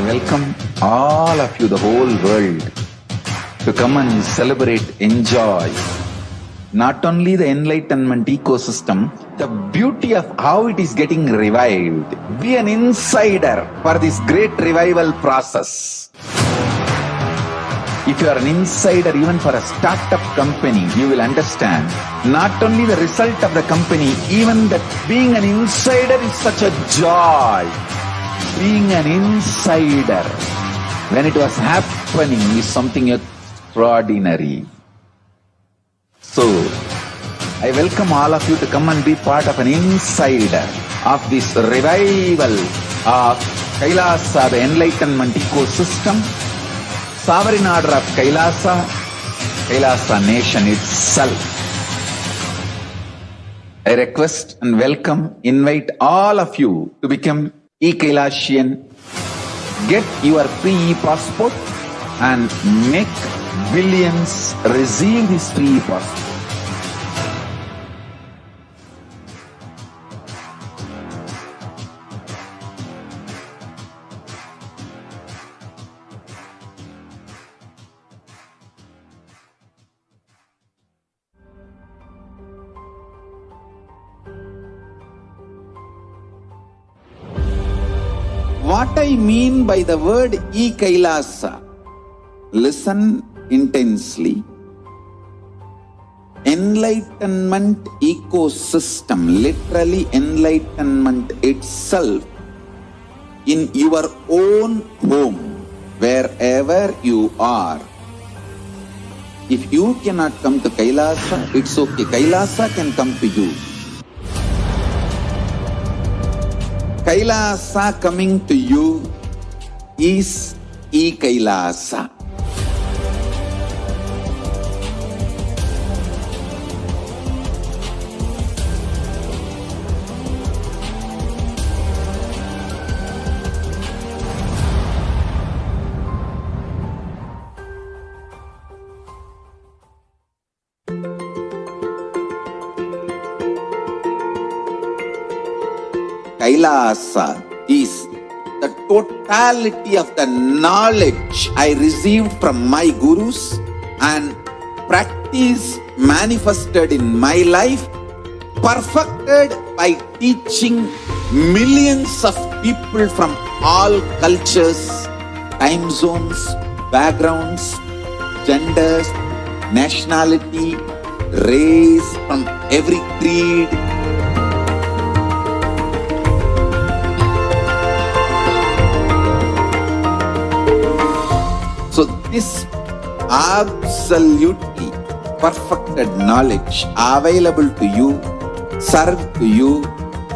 I welcome all of you, the whole world, to come and celebrate, enjoy not only the enlightenment ecosystem, the beauty of how it is getting revived. Be an insider for this great revival process. If you are an insider even for a startup company, you will understand not only the result of the company, even that being an insider is such a joy. Being an insider when it was happening is something extraordinary. So, I welcome all of you to come and be part of an insider of this revival of Kailasa, the enlightenment ecosystem, sovereign order of Kailasa, Kailasa nation itself. I request and welcome, invite all of you to become e-Kailasian. Get your free e-passport and make billions receive this free e-passport. What I mean by the word e-Kailasa, listen intensely. Enlightenment ecosystem, literally enlightenment itself, in your own home, wherever you are. If you cannot come to Kailasa, it's okay. Kailasa can come to you. Kailasa coming to you is e-Kailasa. Kailasa is the totality of the knowledge I received from my gurus and practice manifested in my life, perfected by teaching millions of people from all cultures, time zones, backgrounds, genders, nationality, race, from every creed. So this absolutely perfected knowledge available to you, served to you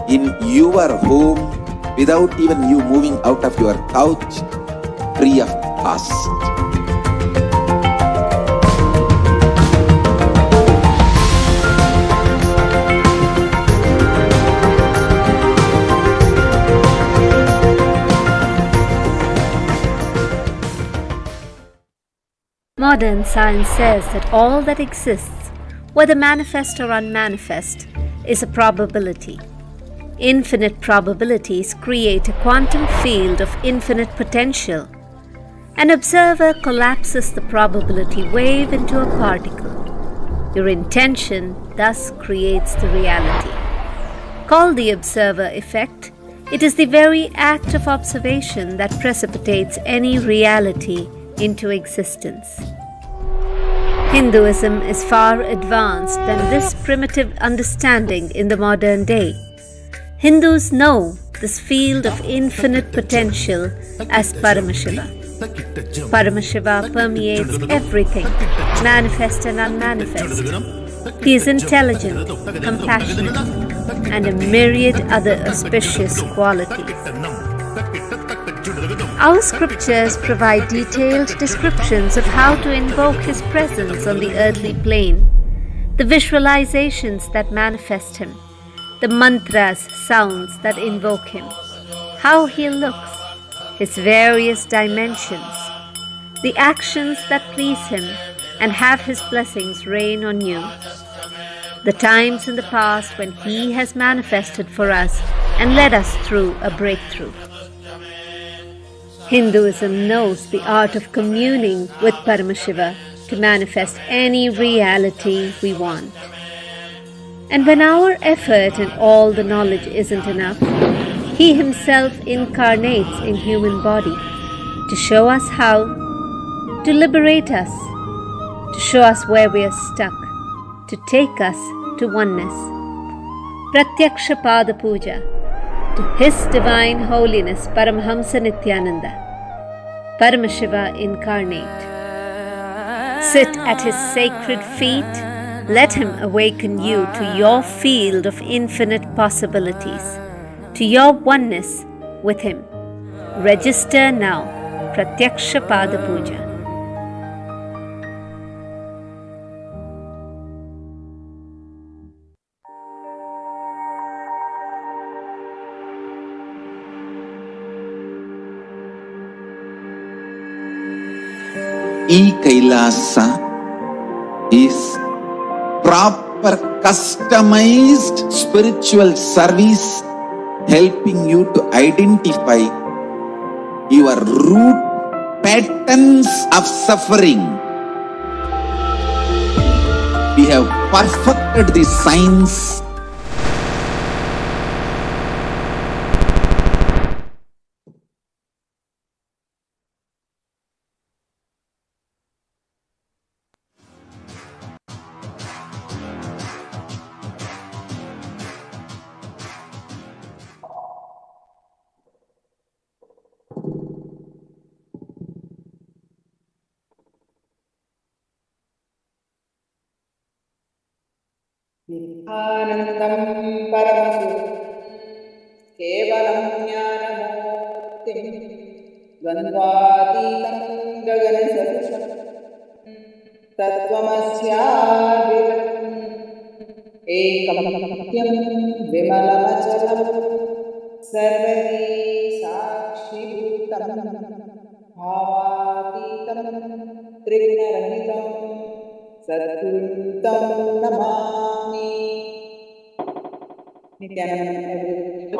in your home without even you moving out of your couch, free of cost. Modern science says that all that exists, whether manifest or unmanifest, is a probability. Infinite probabilities create a quantum field of infinite potential. An observer collapses the probability wave into a particle. Your intention thus creates the reality. Called the observer effect, it is the very act of observation that precipitates any reality into existence. Hinduism is far advanced than this primitive understanding in the modern day. Hindus know this field of infinite potential as Paramashiva. Paramashiva permeates everything, manifest and unmanifest. He is intelligent, compassionate, and a myriad other auspicious qualities. Our scriptures provide detailed descriptions of how to invoke His presence on the earthly plane, the visualizations that manifest Him, the mantras, sounds that invoke Him, how He looks, His various dimensions, the actions that please Him and have His blessings rain on you, the times in the past when He has manifested for us and led us through a breakthrough. Hinduism knows the art of communing with Paramashiva to manifest any reality we want. And when our effort and all the knowledge isn't enough, he himself incarnates in human body to show us how, to liberate us, to show us where we are stuck, to take us to oneness. Pratyaksha Pada Puja to His Divine Holiness Paramahamsa Nithyananda, Paramashiva incarnate. Sit at His sacred feet. Let Him awaken you to your field of infinite possibilities, to your oneness with Him. Register now. Pratyaksha Pada Puja. Kailasa is proper customized spiritual service helping you to identify your root patterns of suffering. We have perfected the science . Nithyanandam Paramashivam Kevalam Jnanamurtim Dvandvatitam Gaganasadusham Tattvamasyavivatam Ekam Satyam Vimalamachalam Sarvadi Sakshibhutam Bhavatitam Trigunarahitam Satgurutam Namami. Nithyananda,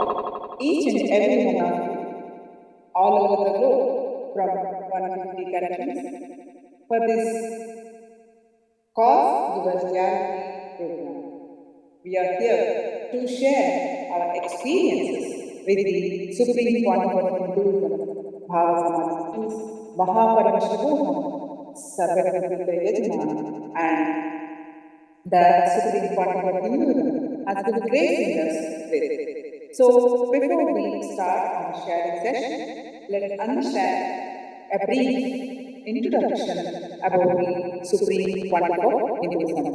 each and every one of you, all over the globe, from 150 countries, for this cause Givers Reality program. We are here to share our experiences with the Supreme Pontiff of Hinduism, Bhagavan Paramashivam, and the Supreme Pontiff of Hinduism has been gracing us with. So, before we start our sharing session, let's understand a brief introduction about the Supreme Pontiff of Hinduism.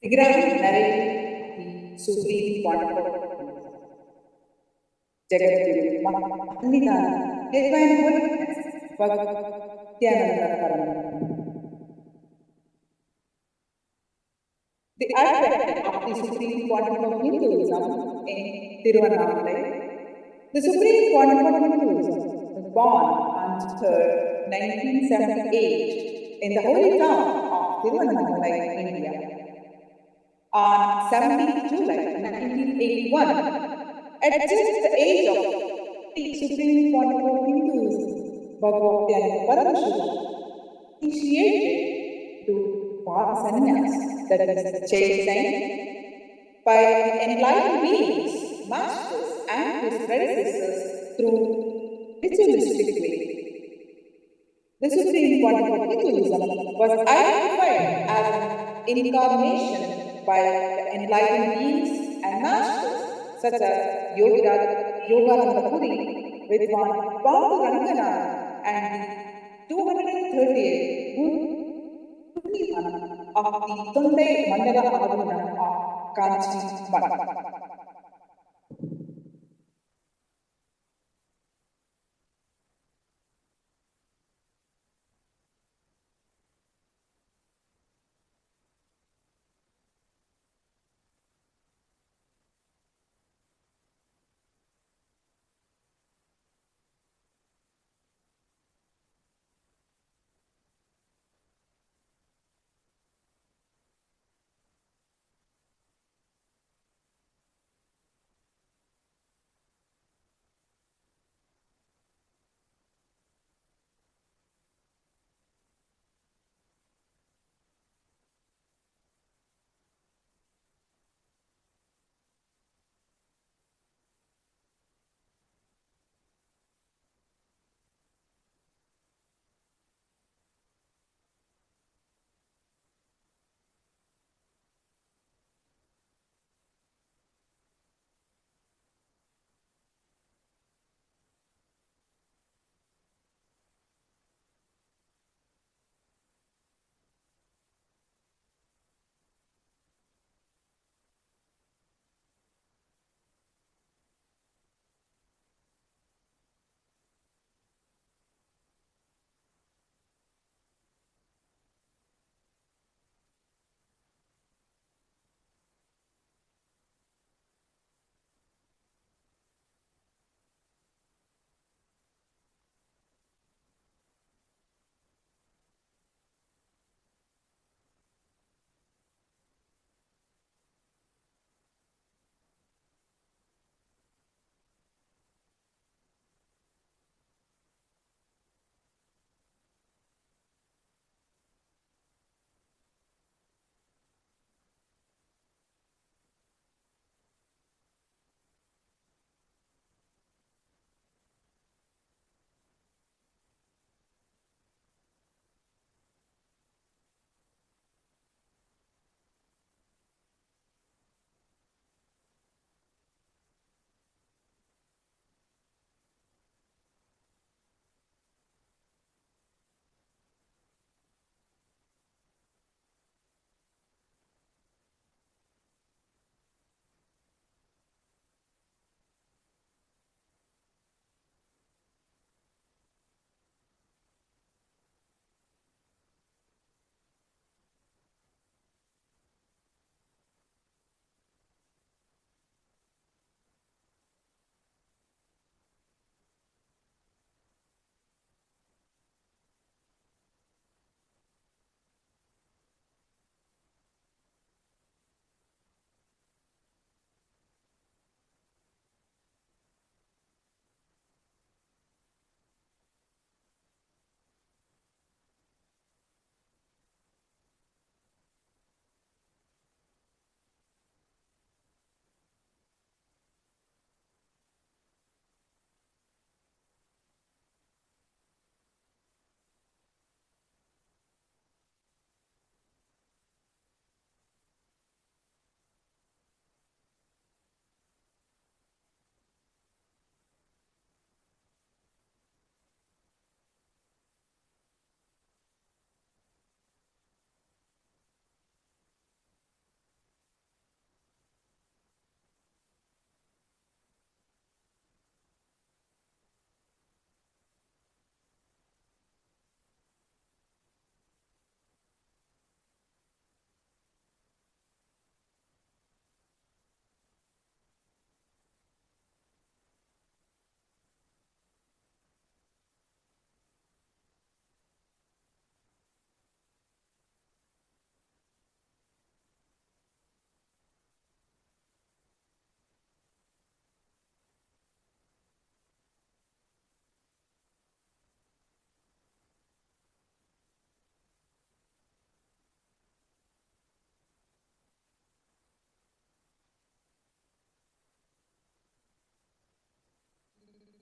The graphic narrating the Supreme Pontiff of Jagadguru Nithyananda, Divine Holiness Nithyanandotsavam. The advent of the Supreme Pontiff of Hinduism in Tiruvannamalai. The Supreme Pontiff of Hinduism was born on 3rd, 1978 in the holy town of Tiruvannamalai, India. On 17th July 1981, at just the age of the Supreme Pontiff of Hinduism, Bhagavan Paramashivam, initiated to sannyas, that is the chain sign, by enlightened beings, masters, and his predecessors through ritualistic way. The Supreme Pontiff of Hinduism was identified as an incarnation by the enlightened beings and masters such as Yogananda Puri, Vidwan Pandurangana, and the 238 Guru of the Tundai Mandala Avadana of Kanchi Math.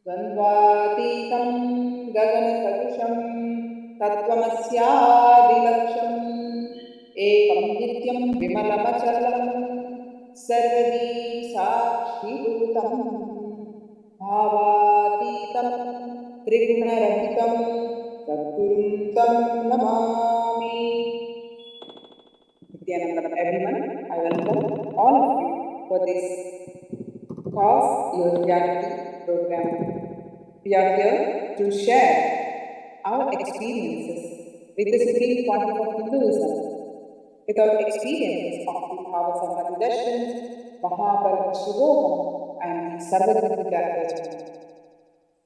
द्वन्द्वातीतं गगनसदृशं तत्त्वमस्यादिलक्ष्यम् एकं नित्यं विमलमचलं सर्वदी साक्षिभूतं भावातीतं त्रिगुणरहितं सद्गुरुं तं Namami. Nithyanandam, everyone, I welcome all of you for this Cause Your Reality program. We are here to share our experiences with the Supreme Pontiff of Hinduism, with our experiences of the Bhagavan Paramashivam, Paramashivam, and the Sarvaguna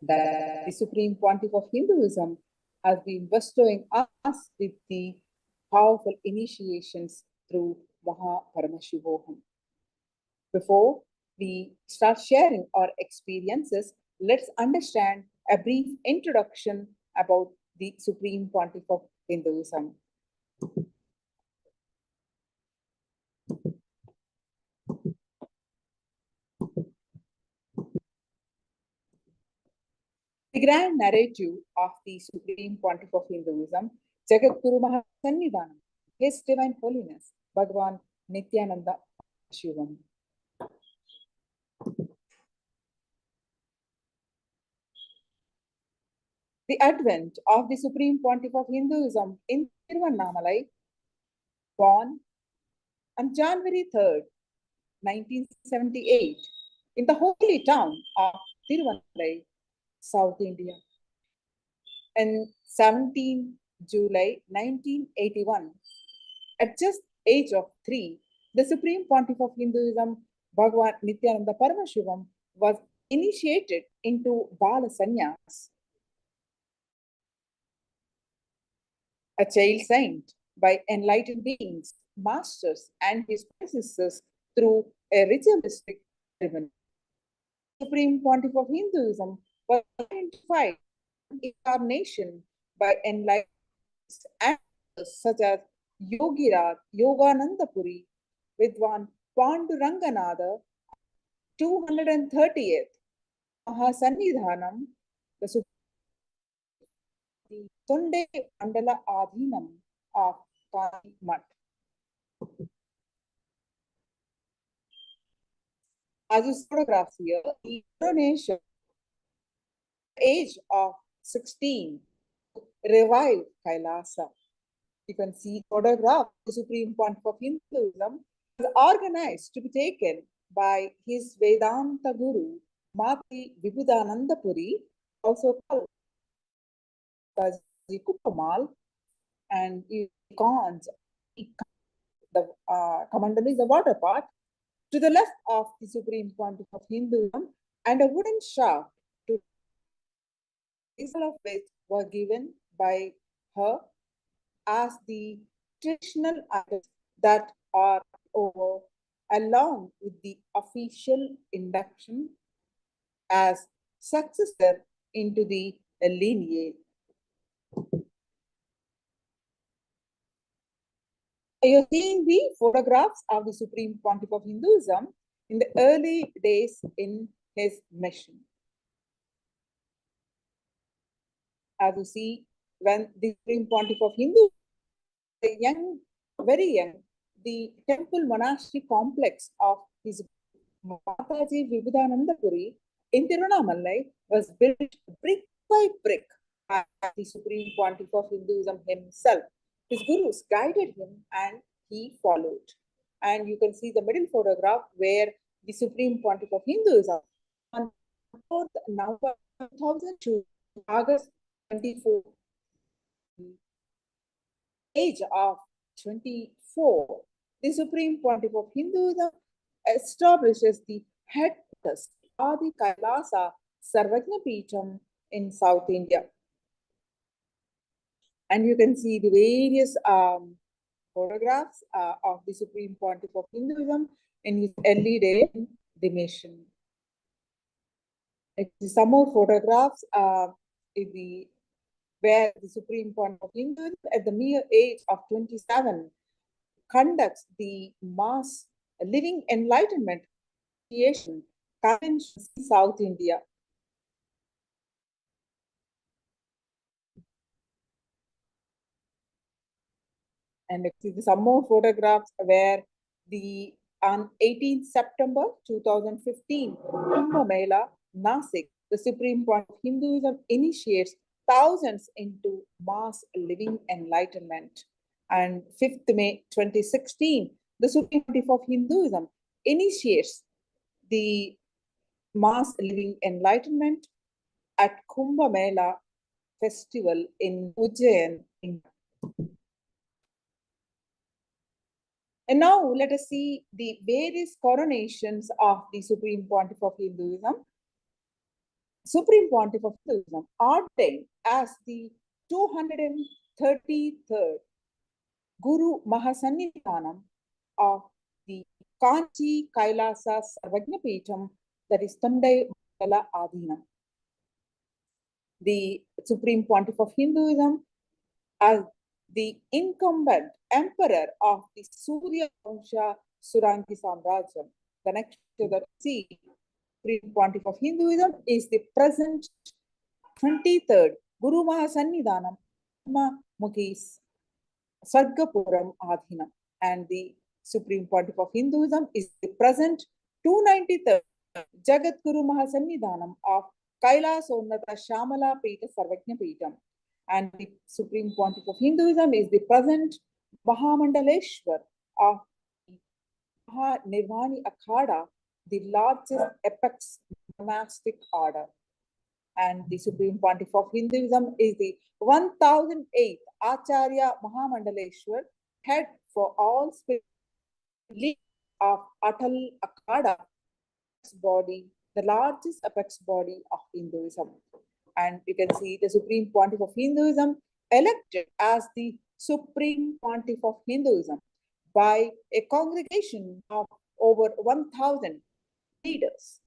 that the Supreme Pontiff of Hinduism has been bestowing us with the powerful initiations through Paramashivam. Before we start sharing our experiences, let's understand a brief introduction about the Supreme Pontiff of Hinduism. The grand narrative of the Supreme Pontiff of Hinduism, Jagadguru Mahasannidhanam, His Divine Holiness, Bhagavan Nithyanandotsavam. The advent of the Supreme Pontiff of Hinduism in Tiruvannamalai, born on January 3rd, 1978, in the holy town of Tiruvannamalai, South India. On 17 July 1981, at just age of 3, the Supreme Pontiff of Hinduism, Bhagavan Paramashivam, was initiated into Bala Sannyas, a child saint by enlightened beings, masters, and his predecessors through a ritualistic ceremony. The Supreme Pontiff of Hinduism was identified incarnation by enlightened and such as Yogiraj, Yoganandapuri, Vidwan Panduranganatha, 230th Mahasannidhanam, the Sunday Mandala Adhinam of Kali Mutt. As you photograph here, the coronation, age of 16, revived Kailasa. You can see photograph the Supreme Pontiff of Hinduism was organized to be taken by his Vedanta Guru, Mati Vibhudanandapuri, also called Kupamal, and icons. The Kamandal is the water part. To the left of the Supreme Pontiff of Hinduism, and a wooden shaft to of which were given by her as the traditional items that are over, along with the official induction as successor into the lineage. You're seeing the photographs of the Supreme Pontiff of Hinduism in the early days in his mission. As you see, when the Supreme Pontiff of Hinduism, young, very young, the temple monastery complex of his Mataji Vibhudanandapuri in Tiruvannamalai was built brick by brick by the Supreme Pontiff of Hinduism himself. His gurus guided him and he followed. And you can see the middle photograph where the Supreme Pontiff of Hinduism on 4th November 2002, August 24, age of 24, the Supreme Pontiff of Hinduism establishes the headquarters of the Kailasa Sarvagna Peetham in South India. And you can see the various photographs of the Supreme Pontiff of Hinduism in his early days in the mission. Some more photographs where the Supreme Pontiff of Hinduism at the mere age of 27 conducts the mass living enlightenment convention in South India. And see some more photographs where on 18th September 2015, Kumbh Mela, Nasik, the Supreme Pontiff of Hinduism initiates thousands into mass living enlightenment. And 5th May 2016, the Supreme Pontiff of Hinduism initiates the mass living enlightenment at Kumbh Mela festival in Ujjain, India. And now let us see the various coronations of the Supreme Pontiff of Hinduism. Supreme Pontiff of Hinduism ordained as the 233rd Guru Mahasannidhanam of the Kanchi Kailasa Sarvajnapeetham, that is Tandai Mandala Adhinam. The Supreme Pontiff of Hinduism as the incumbent emperor of the Surya Vansha Surangi Samrajyam. The next to the Supreme Pontiff of Hinduism is the present 23rd Guru Mahasannidhanam Mukhis Sargapuram Adhinam. And the Supreme Pontiff of Hinduism is the present 293rd Jagat Guru Mahasannidhanam of Kailasa Shamala Pita Sarvajna Peetham. And the Supreme Pontiff of Hinduism is the present Mahamandaleshwar of Mahanirvani Akhada, the largest apex monastic order. And the Supreme Pontiff of Hinduism is the 1008th Acharya Mahamandaleshwar, head for all spiritual of Atal Akhada body, the largest apex body of Hinduism. And you can see the Supreme Pontiff of Hinduism elected as the Supreme Pontiff of Hinduism by a congregation of over 1,000 leaders.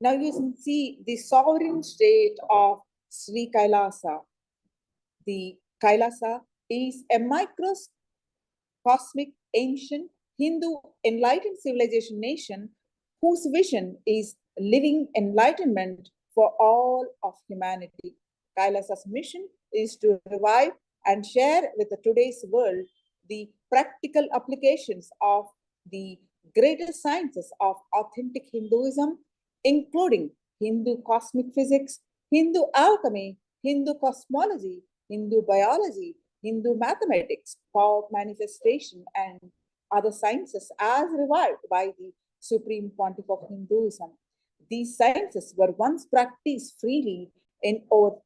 Now you can see the sovereign state of Sri Kailasa. The Kailasa is a microcosmic ancient Hindu enlightened civilization nation whose vision is living enlightenment for all of humanity. Kailasa's mission is to revive and share with today's world the practical applications of the greater sciences of authentic Hinduism, including Hindu cosmic physics, Hindu alchemy, Hindu cosmology, Hindu biology, Hindu mathematics, power manifestation, and other sciences as revived by the Supreme Pontiff of Hinduism. These sciences were once practiced freely in over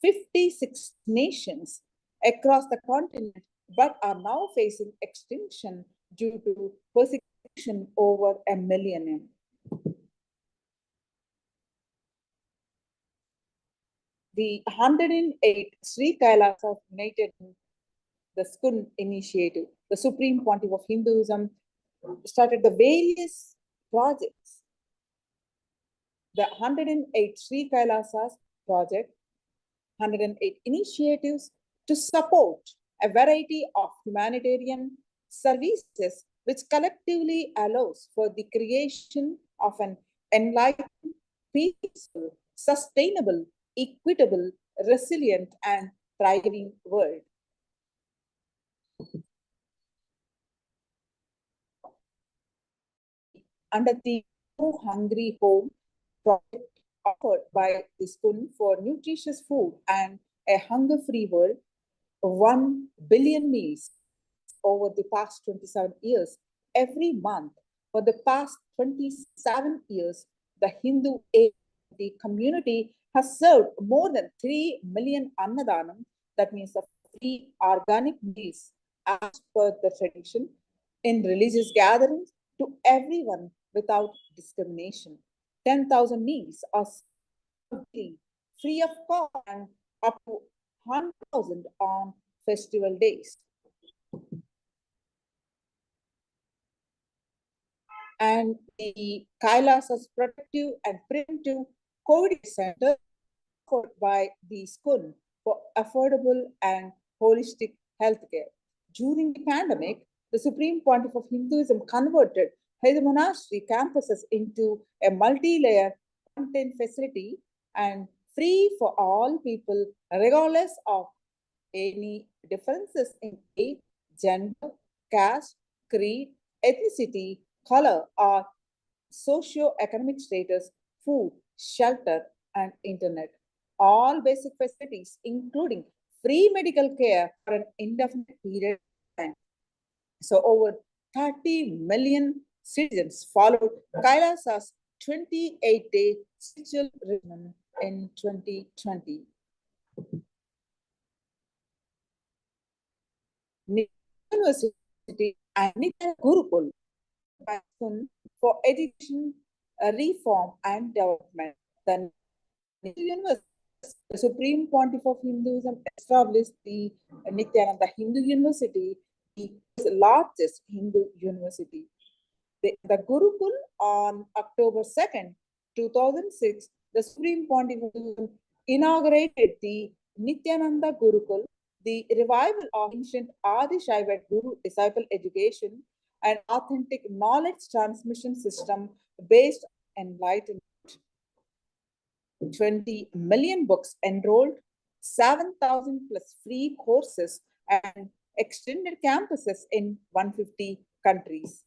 56 nations across the continent, but are now facing extinction due to persecution over a millennium. The 108 Sri Kailasa United the SKUN initiative, the Supreme Pontiff of Hinduism started the various projects. The 108 Sri Kailasas project, 108 initiatives to support a variety of humanitarian services which collectively allows for the creation of an enlightened, peaceful, sustainable, equitable, resilient, and thriving world. Under the No Hungry Home project offered by the SKUN for nutritious food and a hunger-free world, 1 billion meals over the past 27 years. Every month for the past 27 years, the Hindu the community has served more than 3 million Annadanam, that means the free organic meals as per the tradition, in religious gatherings to everyone without discrimination. 10,000 meals are free of cost and up to 100,000 on festival days. And the Kailasa's protective and preventive COVID center offered by the SKUN for affordable and holistic healthcare. During the pandemic, the Supreme Pontiff of Hinduism converted his monastery campuses into a multi-layer quarantine facility and free for all people, regardless of any differences in age, gender, caste, creed, ethnicity, color, or socio-economic status, food, shelter, and internet. All basic facilities, including free medical care for an indefinite period of time. So over 30 million citizens followed Kailasa's 28-day spiritual regimen in 2020. University and Nithyananda Gurukul for education, reform and development. The University, the Supreme Pontiff of Hinduism, established the Nithyananda Hindu University, the largest Hindu university. The Gurukul on October 2nd, 2006, the Supreme Pontiff of Hinduism inaugurated the Nithyananda Gurukul, the revival of ancient Adi Shaivite Guru disciple education, an authentic knowledge transmission system based on enlightened. 20 million books enrolled, 7,000 plus free courses, and extended campuses in 150 countries.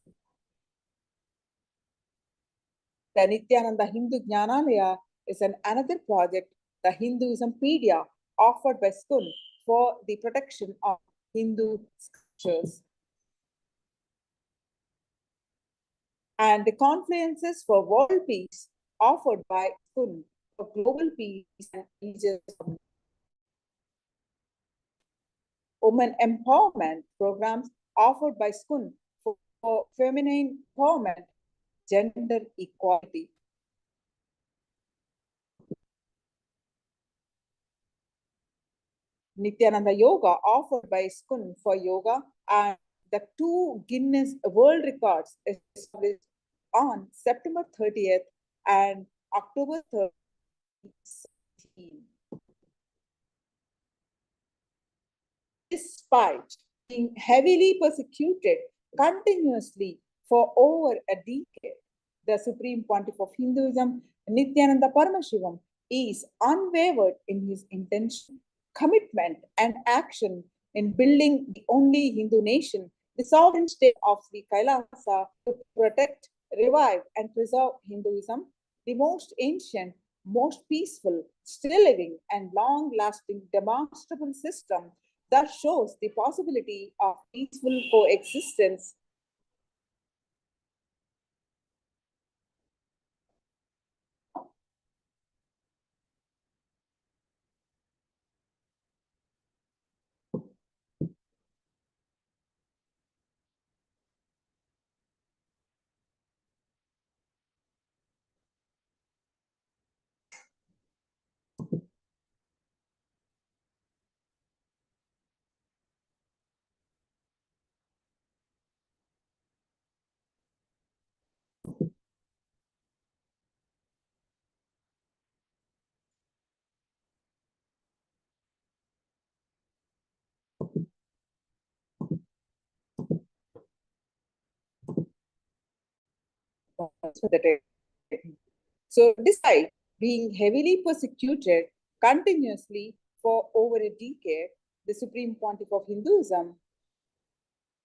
The Nithyananda Hindu Jnanalaya is another project, the Hinduismpedia, offered by SCUN for the protection of Hindu scriptures. And the conferences for world peace offered by SCUN for global peace and religious. Women empowerment programs offered by SCUN for feminine empowerment, gender equality. Nithyananda Yoga offered by SCUN for yoga, and the 2 Guinness World Records established on September 30th and October 3rd. Despite being heavily persecuted continuously for over a decade, the Supreme Pontiff of Hinduism, Nithyananda Paramashivam, is unwavered in his intention, commitment, and action in building the only Hindu nation, the sovereign state of Sri Kailasa, to protect, revive, and preserve Hinduism, the most ancient, most peaceful, still living, and long lasting demonstrable system that shows the possibility of peaceful coexistence. So, despite being heavily persecuted continuously for over a decade, the Supreme Pontiff of Hinduism,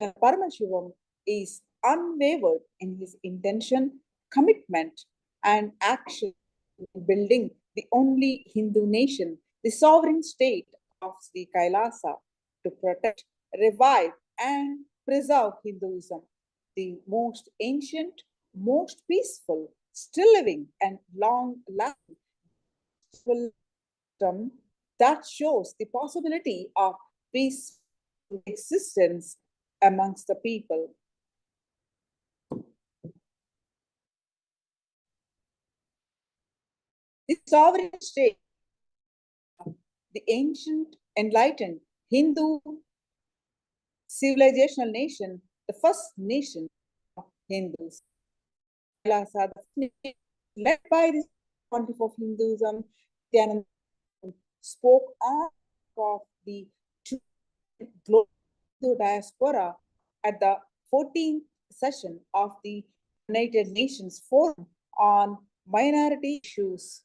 Paramashivam, is unwavered in his intention, commitment, and action in building the only Hindu nation, the sovereign state of Sri Kailasa, to protect, revive, and preserve Hinduism, the most ancient, most peaceful, still living, and long lasting system that shows the possibility of peaceful existence amongst the people. The sovereign state, the ancient, enlightened Hindu civilizational nation, the first nation of Hindus. Kailasa, led by the Pontiff of Hinduism, Nithyananda spoke on of the global diaspora at the 14th session of the United Nations Forum on Minority Issues.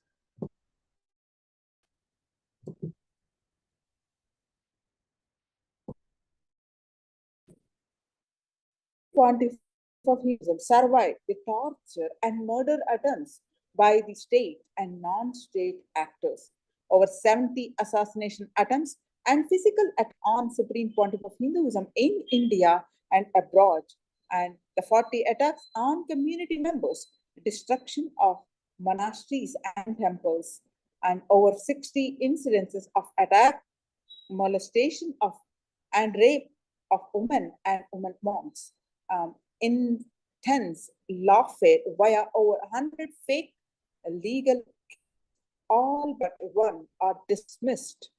Pontiff of Hinduism survived the torture and murder attempts by the state and non-state actors. Over 70 assassination attempts and physical attacks on Supreme Pontiff of Hinduism in India and abroad, and the 40 attacks on community members, destruction of monasteries and temples, and over 60 incidences of attack, molestation of and rape of women and women monks, intense lawfare via over 100 fake legal, all but one are dismissed.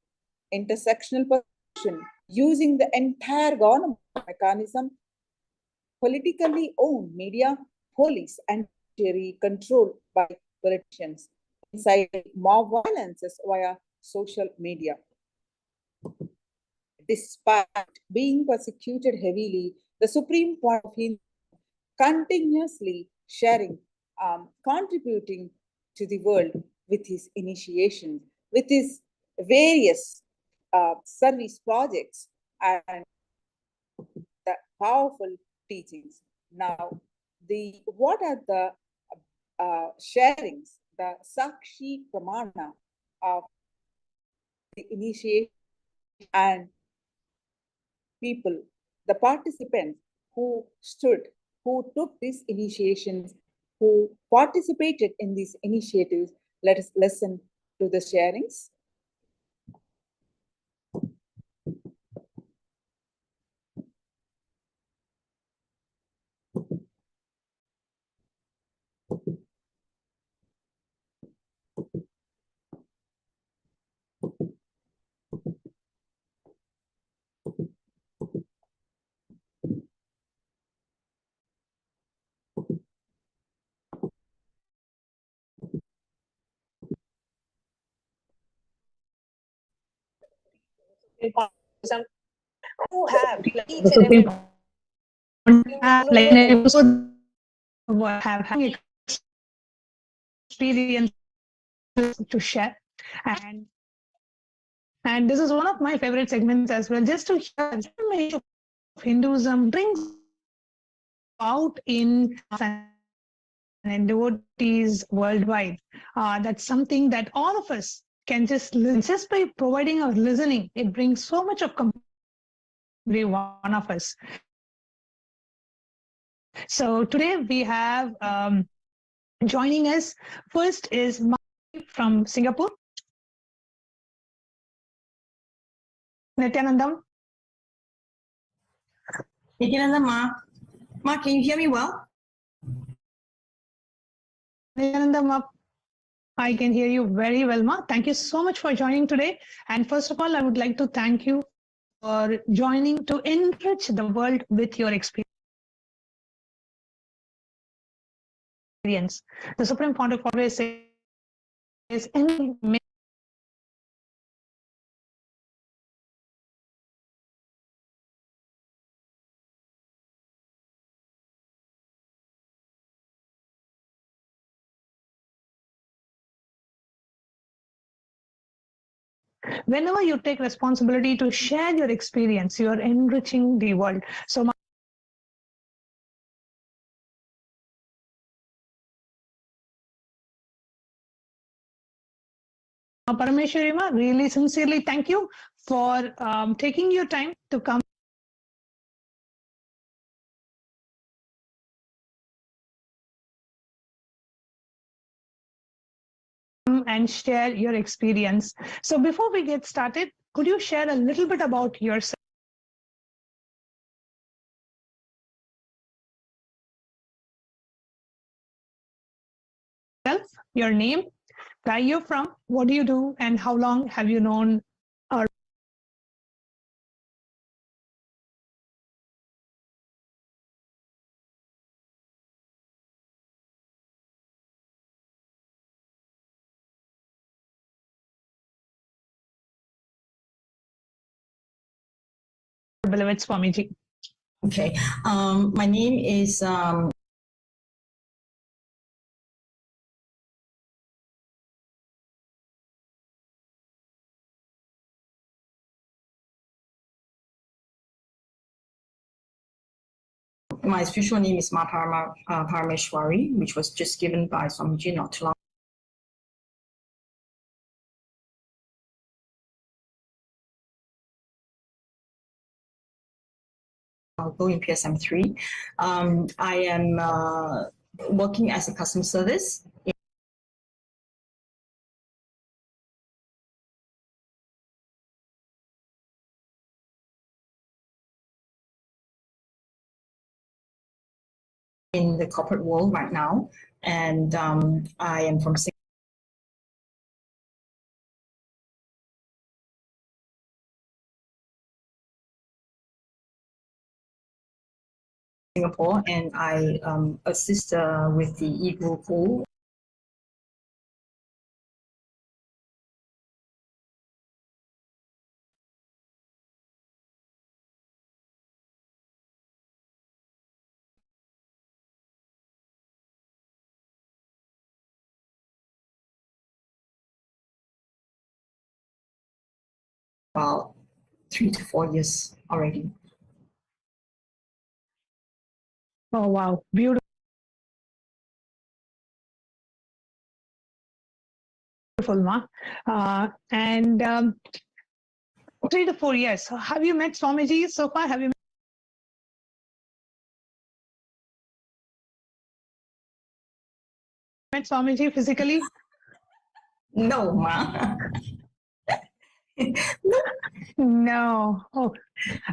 Intersectional persecution using the entire government mechanism, politically owned media, police, and judiciary controlled by politicians, inciting mob violences via social media. Despite being persecuted heavily, the Supreme Pontiff of Hinduism continuously sharing, contributing to the world with his initiation, with his various service projects and the powerful teachings. Now, what are the sharings, the Sakshi Pramana of the initiation and people, the participants who stood, who took these initiations, who participated in these initiatives? Let us listen to the sharings. Who have like each and every like an episode have having experience to share, and this is one of my favorite segments as well, just to share information of Hinduism brings out in and devotees worldwide. That's something that all of us can just listen. Just by providing or listening, it brings so much of every one of us. So today we have joining us, first is from Singapore, Nithyanandam. Nithyanandam, Ma, can you hear me well? Nithyanandam, I can hear you very well, Ma. Thank you so much for joining today. And first of all, I would like to thank you for joining to enrich the world with your experience. The Supreme Pontiff always says, whenever you take responsibility to share your experience, you are enriching the world. So Parameshwarima, really sincerely thank you for taking your time to come and share your experience. So before we get started, could you share a little bit about yourself? Your name, where you're from, what do you do, and how long have you known our beloved Swamiji? Okay. My name is my spiritual name is Parameshwari, which was just given by Swamiji not too long. I'll go in PSM3. I am working as a customer service in the corporate world right now, and I am from Singapore, and I assist with the e-group pool. About 3 to 4 years already. Oh, wow. Beautiful, Ma. And 3 to 4 years. Have you met Swamiji so far? Have you met Swamiji physically? No, Ma. No. Oh,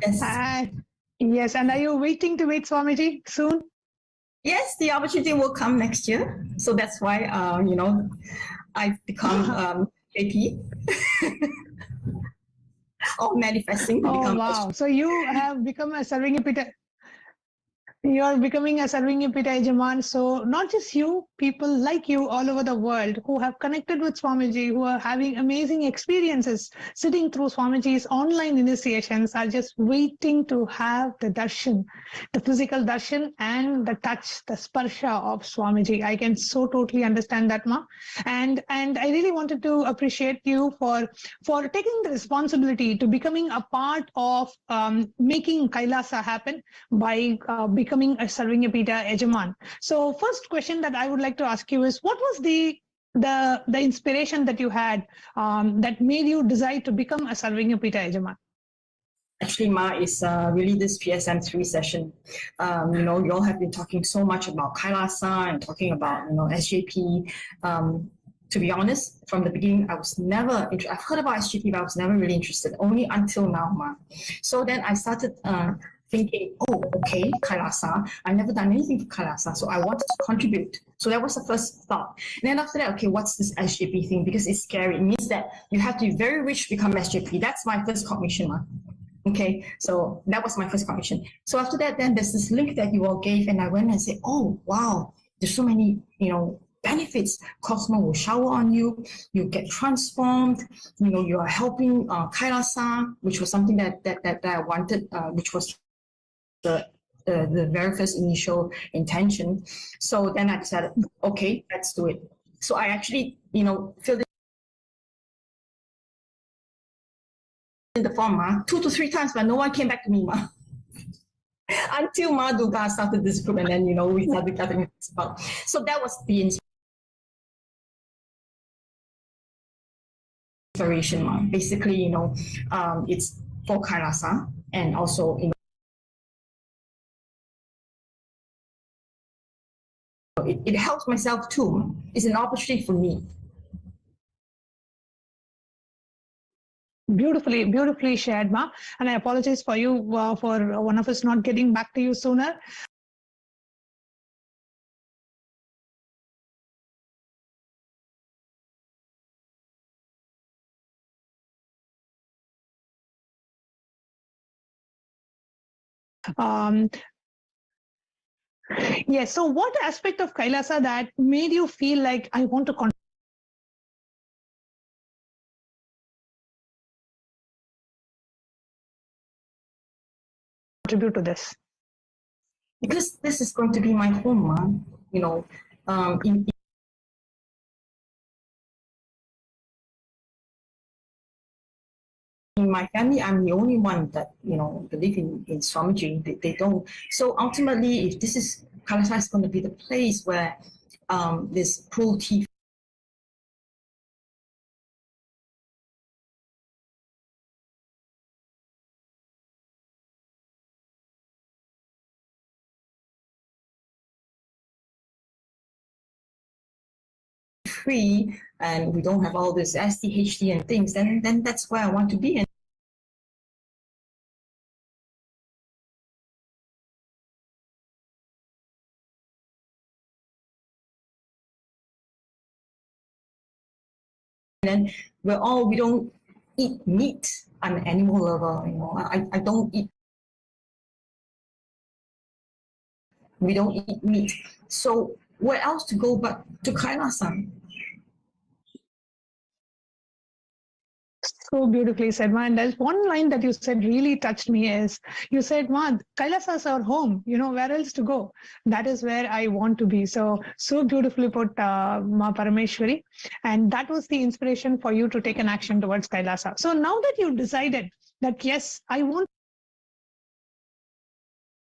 Yes. yes. And are you waiting to meet Swamiji soon? Yes, the opportunity will come next year. So that's why, I've become JP. Or manifesting to Oh, become wow. So you have become a Sarvingapita. You're becoming a Sarvingapita Ejaman. So not just you, people like you all over the world who have connected with Swamiji, who are having amazing experiences sitting through Swamiji's online initiations, are just waiting to have the darshan, the physical darshan and the touch, the sparsha of Swamiji. I can so totally understand that, Ma. And I really wanted to appreciate you for taking the responsibility to becoming a part of making Kailasa happen by becoming a Sarvingapita Ejaman. So first question that I would like to ask you is, what was the inspiration that you had that made you decide to become a Sarvingapita Ejaman? Actually, Ma, is really this PSM3 session. You all have been talking so much about Kailasa and talking about, SJP. To be honest, from the beginning, I was never interested. I've heard about SJP, but I was never really interested, only until now, Ma. So then I started thinking, oh, okay, Kailasa. I've never done anything for Kailasa, so I wanted to contribute. So that was the first thought. And then after that, okay, what's this SJP thing? Because it's scary. It means that you have to be very rich to become SJP. That's my first cognition, Ma. Okay, so that was my first cognition. So after that, then there's this link that you all gave, and I went and said, oh, wow, there's so many, benefits. Cosmo will shower on you, you get transformed, you are helping Kailasa, which was something that I wanted, which was the very first initial intention. So then I decided, okay, let's do it. So I actually, filled in the form 2 to 3 times, but no one came back to me, Ma. Until Ma Durga started this group, and then, we started gathering this about. So that was the inspiration, Ma. Basically, it's for Kailasa, and also, it helps myself too. It's an opportunity for me. Beautifully shared, Ma. And I apologize for you for one of us not getting back to you sooner. Yes. So what aspect of Kailasa that made you feel like I want to contribute to this? Because this is going to be my home, Ma. In my family, I'm the only one that, you know, believe in Swamiji. They don't. So ultimately, if this is, Kailasa is going to be the place where this cruelty free, and we don't have all this SDHD and things, then that's where I want to be. And then we don't eat meat. I'm an animal lover, you know. I don't eat. We don't eat meat. So where else to go but to Kailasa? So beautifully said, Ma. And there's one line that you said really touched me is, you said, Ma, Kailasa is our home. You know, where else to go? That is where I want to be. So beautifully put, Ma Parameshwari. And that was the inspiration for you to take an action towards Kailasa. So now that you've decided that, yes, I want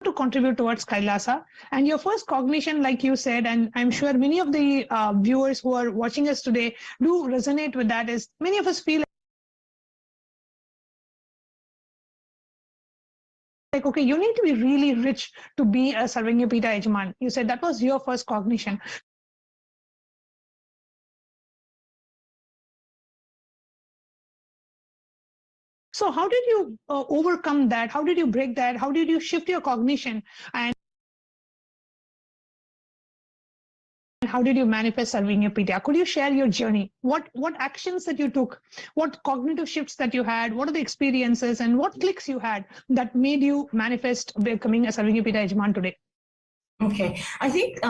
to contribute towards Kailasa, and your first cognition, like you said, and I'm sure many of the viewers who are watching us today do resonate with that, is many of us feel like, okay, you need to be really rich to be a Sarvanyapita Yajman. You said that was your first cognition. So how did you overcome that? How did you break that? How did you shift your cognition? And how did you manifest Sarvanyapita? Could you share your journey? What actions that you took? What cognitive shifts that you had? What are the experiences and what clicks you had that made you manifest becoming a Sarvanyapita Yajman today? Okay, I think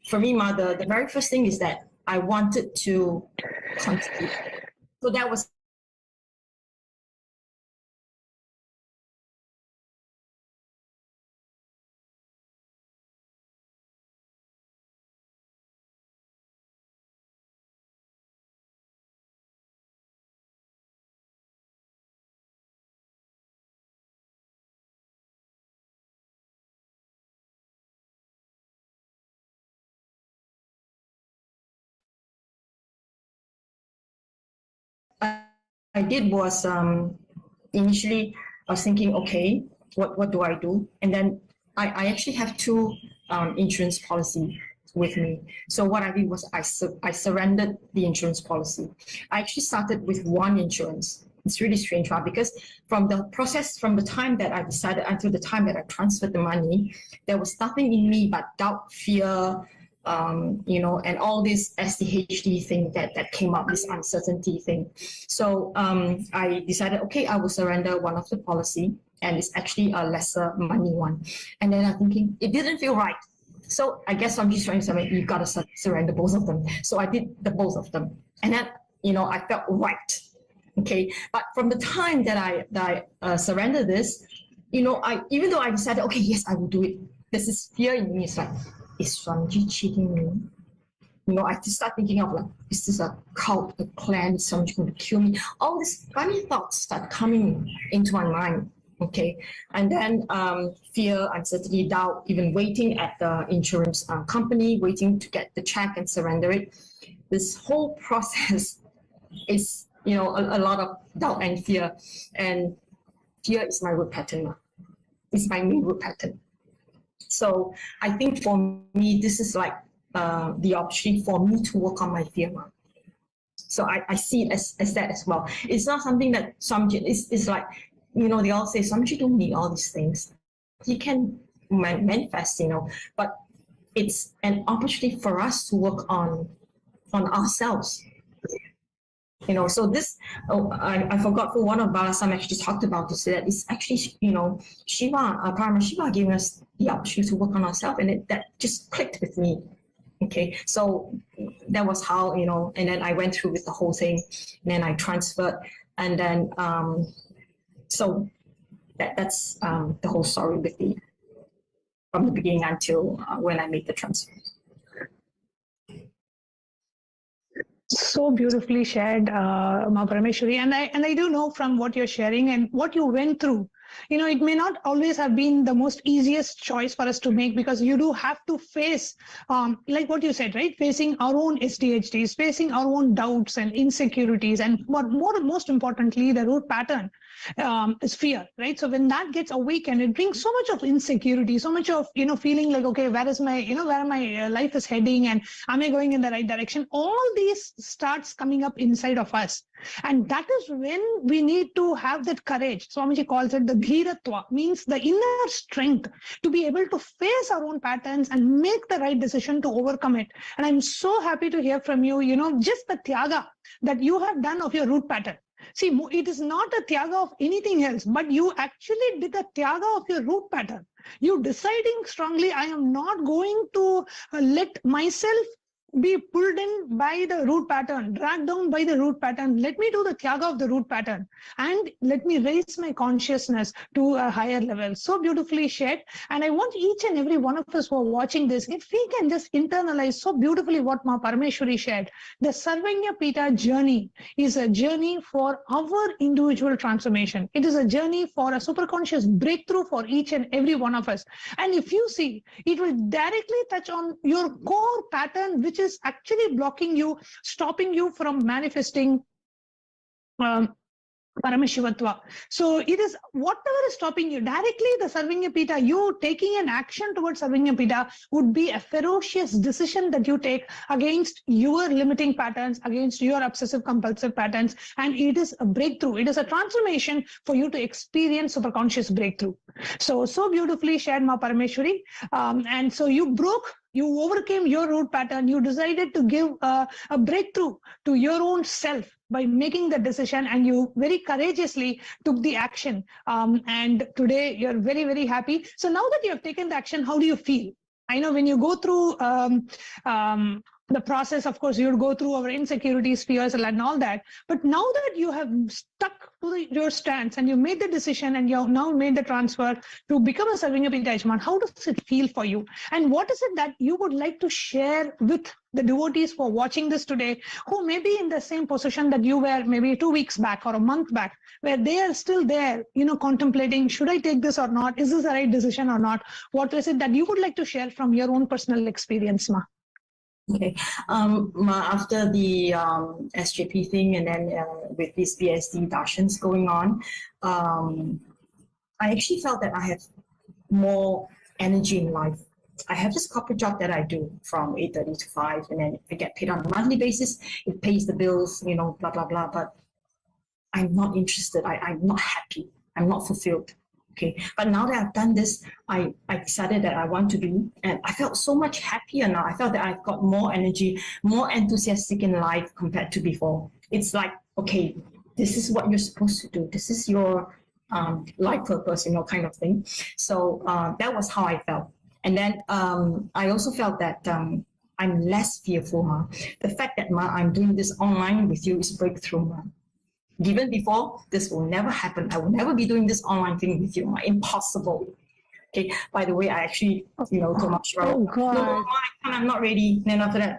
for me, Ma, the very first thing is that I wanted to contribute. So that was I did was initially I was thinking, okay, what do I do? And then I actually have two insurance policy with me. So what I did was I surrendered the insurance policy. I actually started with one insurance. It's really strange, right? Because from the process, from the time that I decided until the time that I transferred the money, there was nothing in me but doubt, fear, you know, and all this SDHD thing that came up, this uncertainty thing. So I decided, okay, I will surrender one of the policy, and it's actually a lesser money one. And then I'm thinking, it didn't feel right. So I guess I'm just trying to say, you've got to surrender both of them. So I did the both of them. And then, you know, I felt right. Okay. But from the time that I surrendered this, you know, even though I decided, okay, yes, I will do it, there's this fear in me. It's like, is Swamiji cheating me? You know, I just start thinking of like, is this a cult, a clan, is Swamiji going to kill me? All these funny thoughts start coming into my mind. Okay, and then fear, uncertainty, doubt, even waiting at the insurance company, waiting to get the check and surrender it. This whole process is, you know, a lot of doubt and fear. And fear is my root pattern. It's my main root pattern. So I think for me, this is like the opportunity for me to work on my fear. So I see it as that as well. It's not something that it's like, you know, they all say, Swamiji don't need all these things. He can manifest, you know, but it's an opportunity for us to work on ourselves. You know, so this, I forgot for one of Balasam actually talked about this, that it's actually, you know, Shiva, Paramashivam giving us the opportunity to work on ourselves, and that just clicked with me. Okay, so that was how, you know, and then I went through with the whole thing, and then I transferred, and then, so that's the whole story with me from the beginning until when I made the transfer. So beautifully shared, Ma Parameshwari. And I do know from what you're sharing and what you went through, you know, it may not always have been the most easiest choice for us to make, because you do have to face, like what you said, right? Facing our own SDHDs, facing our own doubts and insecurities, and most importantly, the root pattern is fear, right? So when that gets awakened, it brings so much of insecurity, so much of, you know, feeling like, okay, where is my, you know, where my life is heading, and am I going in the right direction? All these starts coming up inside of us. And that is when we need to have that courage. Swamiji calls it the dhiratva, means the inner strength to be able to face our own patterns and make the right decision to overcome it. And I'm so happy to hear from you, you know, just the tyaga that you have done of your root pattern. See, it is not a tyaga of anything else, but you actually did a tyaga of your root pattern. You deciding strongly, I am not going to let myself be pulled in by the root pattern, dragged down by the root pattern. Let me do the tyaga of the root pattern and let me raise my consciousness to a higher level. So beautifully shared. And I want each and every one of us who are watching this, if we can just internalize so beautifully what Ma Parameshwari shared, the Sarvanya Pita journey is a journey for our individual transformation. It is a journey for a superconscious breakthrough for each and every one of us. And if you see, it will directly touch on your core pattern, which is actually blocking you, stopping you from manifesting Paramashivatva. So it is whatever is stopping you directly, the Sarvanya Pita, you taking an action towards Sarvanya Pita would be a ferocious decision that you take against your limiting patterns, against your obsessive compulsive patterns. And it is a breakthrough. It is a transformation for you to experience superconscious breakthrough. So beautifully shared, Ma Parameshwari. And so you overcame your root pattern. You decided to give a breakthrough to your own self by making the decision, and you very courageously took the action. And today you're very, very happy. So now that you have taken the action, how do you feel? I know when you go through the process, of course, you'll go through our insecurities, fears, and all that. But now that you have stuck to your stance and you made the decision and you have now made the transfer to become a Sarvanya Pita Yajman, how does it feel for you? And what is it that you would like to share with the devotees who are watching this today, who may be in the same position that you were maybe 2 weeks back or a month back, where they are still there, you know, contemplating, should I take this or not? Is this the right decision or not? What is it that you would like to share from your own personal experience, Ma? Okay. After the SJP thing, and then with these BSD darshans going on, I actually felt that I have more energy in life. I have this corporate job that I do from 8:30 to 5, and then I get paid on a monthly basis. It pays the bills, you know, blah, blah, blah. But I'm not interested. I'm not happy. I'm not fulfilled. Okay, but now that I've done this, I decided that I want to do, and I felt so much happier now. I felt that I've got more energy, more enthusiastic in life compared to before. It's like, okay, this is what you're supposed to do. This is your life purpose, you know, kind of thing. So that was how I felt. And then I also felt that I'm less fearful. The fact that I'm doing this online with you is breakthrough. Given before, this will never happen. I will never be doing this online thing with you. Impossible. Okay. By the way, I actually, you know, told my no, I'm not ready. Then after that,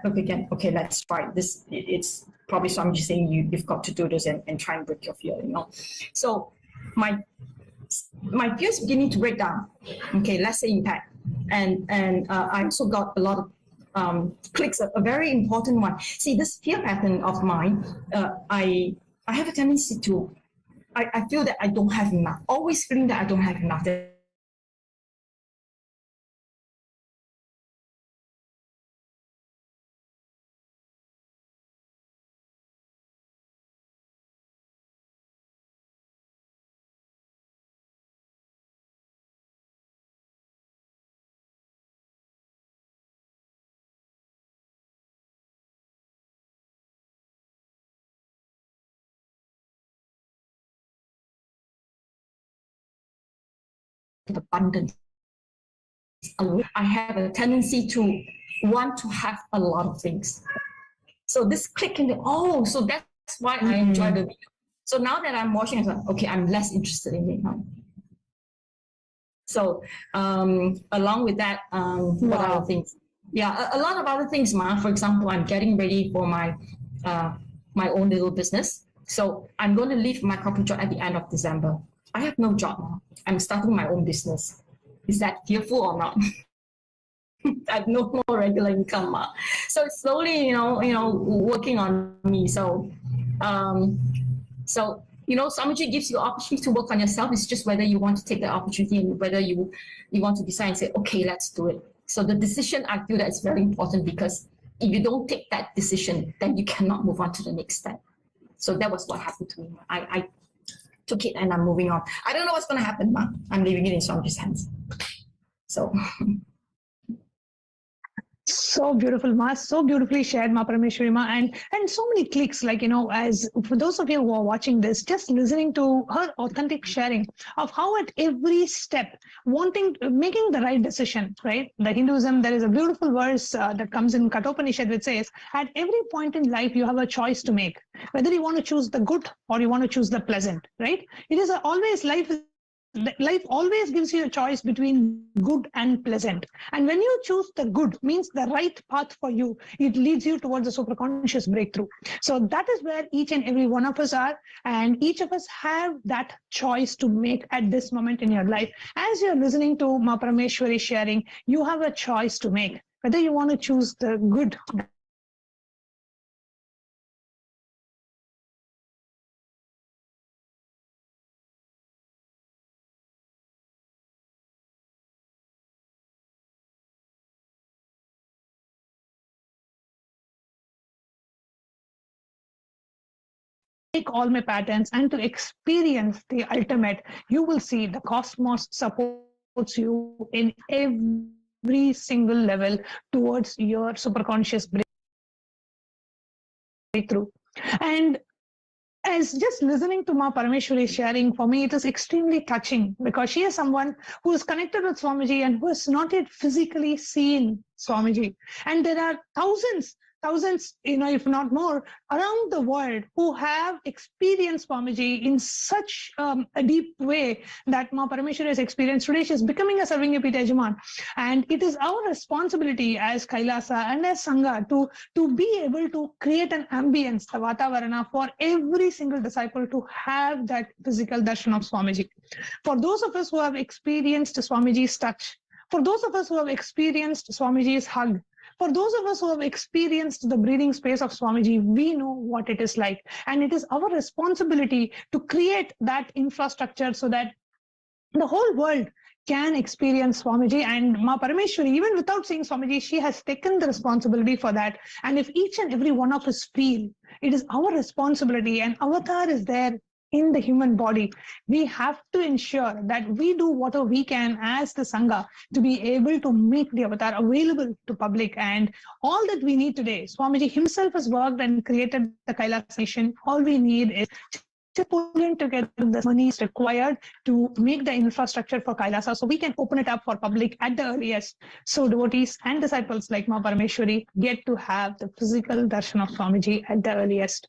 okay, let's try this. It's probably some just saying you've got to do this and try and break your fear, you know. So my fear is beginning to break down. Okay, let's say impact. And I also got a lot of clicks, a very important one. See, this fear pattern of mine, I have a tendency to, I feel that I don't have enough, always feeling that I don't have enough. Abundance. I have a tendency to want to have a lot of things. So this click in the, so that's why I enjoy the video. So now that I'm watching, I'm like, okay, I'm less interested in it now. So along with that, what other things? Yeah, a lot of other things, Ma. For example, I'm getting ready for my my own little business. So I'm going to leave my corporate job at the end of December. I have no job now. I'm starting my own business. Is that fearful or not? I have no more regular income. So it's slowly, working on me. So, Swamiji gives you opportunity to work on yourself. It's just whether you want to take the opportunity and whether you want to decide and say, okay, let's do it. So the decision, I feel that is very important, because if you don't take that decision, then you cannot move on to the next step. So that was what happened to me. I took it and I'm moving on. I don't know what's going to happen, Ma. I'm leaving it in Swamiji's hands. So. So beautiful, Ma. So beautifully shared, Ma Parameshwari, Ma. And so many clicks, as for those of you who are watching this, just listening to her authentic sharing of how at every step, making the right decision, right? The Hinduism, there is a beautiful verse that comes in Kathopanishad which says, at every point in life, you have a choice to make, whether you want to choose the good or you want to choose the pleasant, right? It is always life always gives you a choice between good and pleasant. And when you choose the good, means the right path for you, it leads you towards a superconscious breakthrough. So that is where each and every one of us are. And each of us have that choice to make at this moment in your life. As you're listening to Ma Parameshwari sharing, you have a choice to make, whether you want to choose the good. Take all my patterns and to experience the ultimate, you will see the cosmos supports you in every single level towards your superconscious breakthrough. And as just listening to Ma Parameshwari sharing, for me, it is extremely touching, because she is someone who is connected with Swamiji and who has not yet physically seen Swamiji. And there are thousands, if not more, around the world who have experienced Swamiji in such a deep way that Ma Parameshwari has experienced. Today, she is becoming a serving Repeat Yajaman. And it is our responsibility as Kailasa and as Sangha to be able to create an ambience, the Vatavarana, for every single disciple to have that physical darshan of Swamiji. For those of us who have experienced Swamiji's touch, for those of us who have experienced Swamiji's hug, for those of us who have experienced the breathing space of Swamiji, we know what it is like. And it is our responsibility to create that infrastructure so that the whole world can experience Swamiji. And Ma Parameshwari, even without seeing Swamiji, she has taken the responsibility for that. And if each and every one of us feel, it is our responsibility, and Avatar is there in the human body, we have to ensure that we do whatever we can as the Sangha to be able to make the Avatar available to public. And all that we need today, Swamiji himself has worked and created the Kailasa mission. All we need is to pulling together the money is required to make the infrastructure for Kailasa so we can open it up for public at the earliest. So devotees and disciples like Ma Parameshwari get to have the physical darshan of Swamiji at the earliest.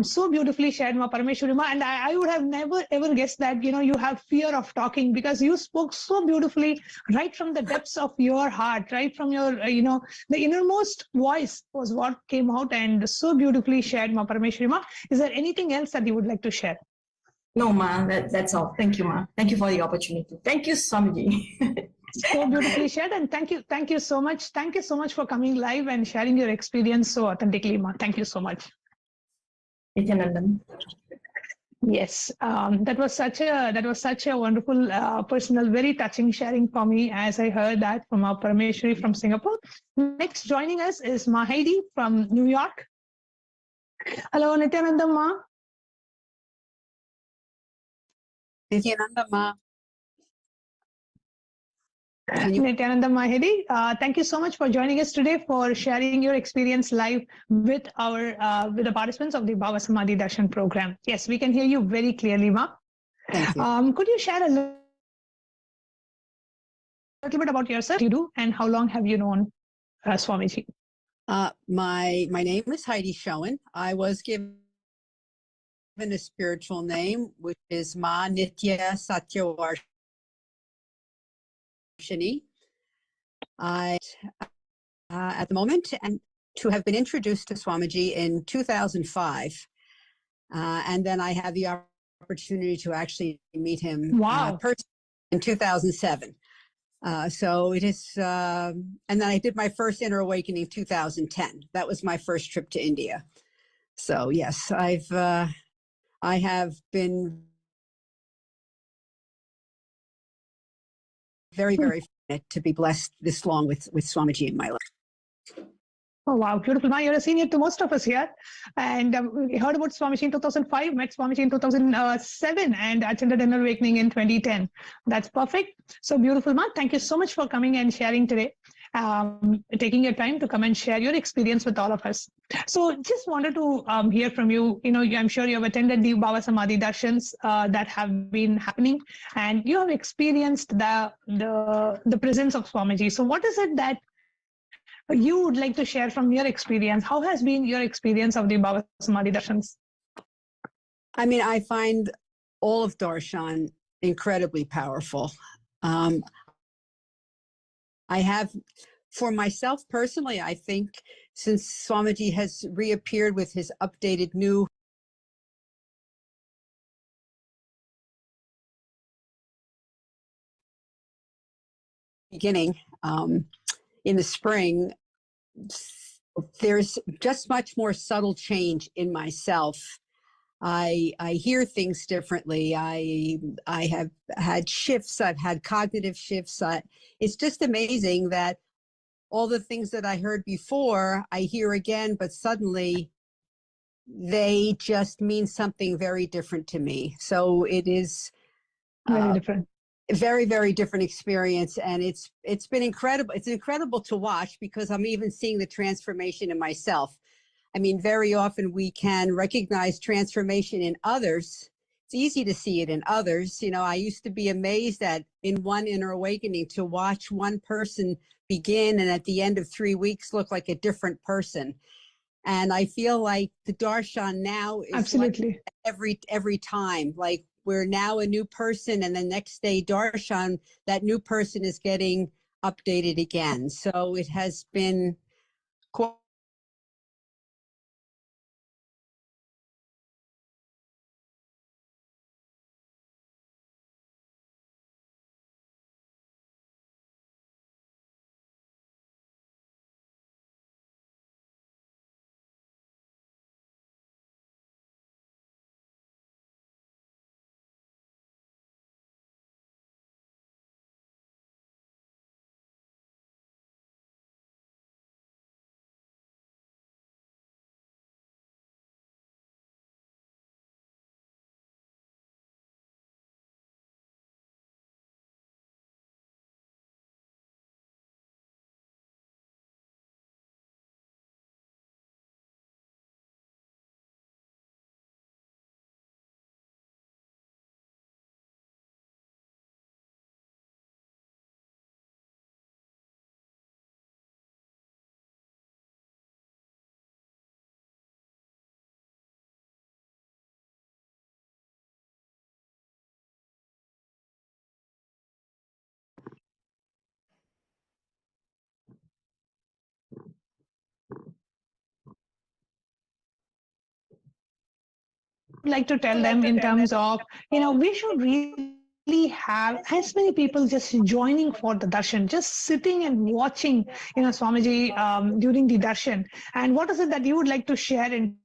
So beautifully shared, Ma Parameshwari Ma, and I would have never ever guessed that you have fear of talking, because you spoke so beautifully right from the depths of your heart, right from your the innermost voice was what came out, and so beautifully shared, Ma Parameshwari Ma. Is there anything else that you would like to share? No, Ma, that's all. Thank you, Ma. Thank you for the opportunity. Thank you, Swamiji. So beautifully shared, and thank you so much. Thank you so much for coming live and sharing your experience so authentically, Ma. Thank you so much. Nithyanandam. Yes, that was such a wonderful, personal, very touching sharing for me, as I heard that from our Parameshwari from Singapore. Next, joining us is Ma Heidi from New York. Hello, Nithyanandam Ma. Nithyananda Ma. Nithyananda Mahedi, thank you so much for joining us today for sharing your experience live with with the participants of the Bhava Samadhi Darshan program. Yes, we can hear you very clearly, Ma. Thank you. Could you share a little bit about yourself, you do, and how long have you known Swamiji? My name is Heidi Schoen. I was given a spiritual name, which is Ma Nitya Satyavarshini. I at the moment, and to have been introduced to Swamiji in 2005. And then I had the opportunity to actually meet him Wow. personally in 2007. So it is, and then I did my first inner awakening in 2010. That was my first trip to India. So yes, I have been very, very fortunate to be blessed this long with Swamiji in my life. Oh, wow, beautiful. Ma, you're a senior to most of us here. And we heard about Swamiji in 2005, met Swamiji in 2007, and attended Inner Awakening in 2010. That's perfect. So beautiful, Ma. Thank you so much for coming and sharing today, taking your time to come and share your experience with all of us. So just wanted to hear from you. You know, I'm sure you have attended the Bhava Samadhi Darshans that have been happening, and you have experienced the presence of Swamiji. So what is it that you would like to share from your experience? How has been your experience of the Bhava Samadhi Darshans? I mean, I find all of darshan incredibly powerful. I have, for myself personally, I think since Swamiji has reappeared with his updated new beginning in the spring, there's just much more subtle change in myself. I hear things differently. I have had shifts. I've had cognitive shifts. It's just amazing that all the things that I heard before, I hear again, but suddenly they just mean something very different to me. So it is Very different. Very, very different experience, and it's been incredible. It's incredible to watch because I'm even seeing the transformation in myself. I mean, very often we can recognize transformation in others. It's easy to see it in others. You know, I used to be amazed that in one inner awakening to watch one person begin and at the end of 3 weeks look like a different person. And I feel like the darshan now is Absolutely. like every time, like we're now a new person, and the next day darshan, that new person is getting updated again. So it has been quite Like to tell them in terms of, you know, we should really have as many people just joining for the darshan, just sitting and watching, you know, Swamiji during the darshan. And what is it that you would like to share in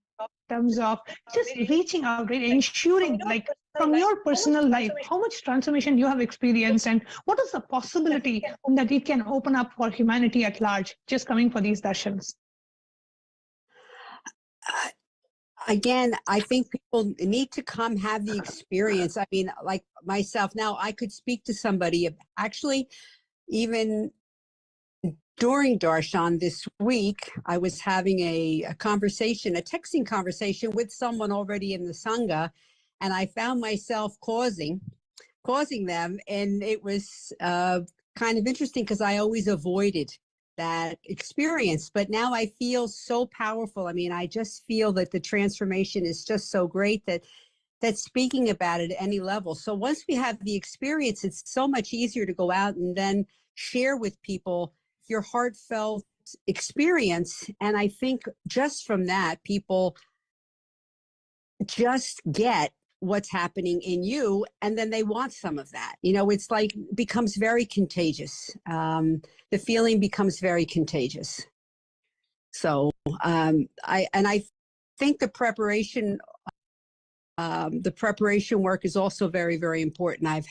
terms of just reaching out, right, ensuring, like, from your personal life, how much transformation you have experienced, and what is the possibility that it can open up for humanity at large, just coming for these darshans? again, I think people need to come have the experience. I mean, like myself now, I could speak to somebody actually even during darshan this week. I was having a conversation, a texting conversation with someone already in the sangha, and I found myself causing them, and it was kind of interesting because I always avoided that experience, but now I feel so powerful. I mean, I just feel that the transformation is just so great that speaking about it at any level. So once we have the experience, it's so much easier to go out and then share with people your heartfelt experience. And I think just from that, people just get what's happening in you, and then they want some of that. You know, it's like becomes very contagious. The feeling becomes very contagious. So I think the preparation work is also very, very important. I've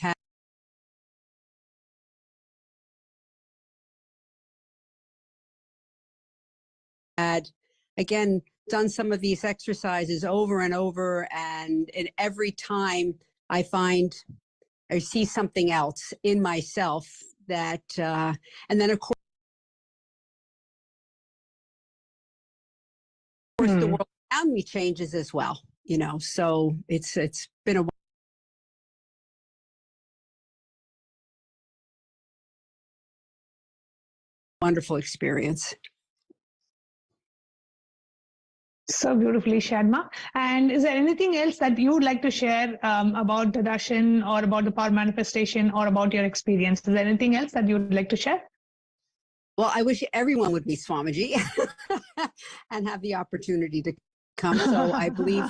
had, again, done some of these exercises over and over, and every time I find I see something else in myself that, and then of course the world around me changes as well, you know, so it's been a wonderful experience. So beautifully shared, Ma. And is there anything else that you would like to share about the darshan or about the power manifestation or about your experience? Is there anything else that you would like to share? Well, I wish everyone would meet Swamiji and have the opportunity to come. So I believe,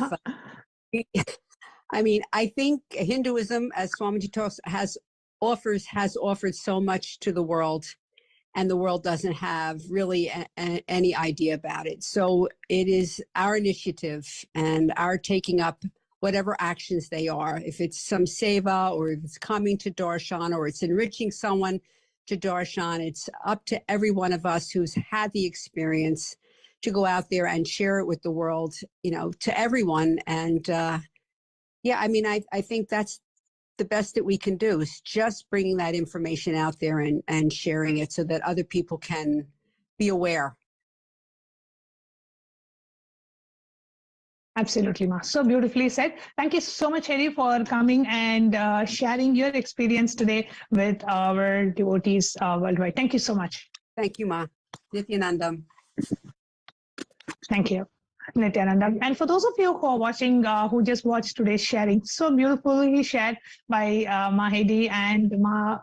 I mean, I think Hinduism, as Swamiji talks, has offered so much to the world, and the world doesn't have really any idea about it. So it is our initiative and our taking up whatever actions they are, if it's some seva or if it's coming to darshan or it's enriching someone to darshan, it's up to every one of us who's had the experience to go out there and share it with the world, you know, to everyone. And yeah, I mean, I think that's the best that we can do, is just bringing that information out there and sharing it so that other people can be aware. Absolutely, Ma. So beautifully said. Thank you so much, Heri, for coming and sharing your experience today with our devotees worldwide. Thank you so much. Thank you, Ma. Nithyanandam. Thank you, Nityananda. And for those of you who are watching, who just watched today's sharing, so beautifully shared by Ma Hedi and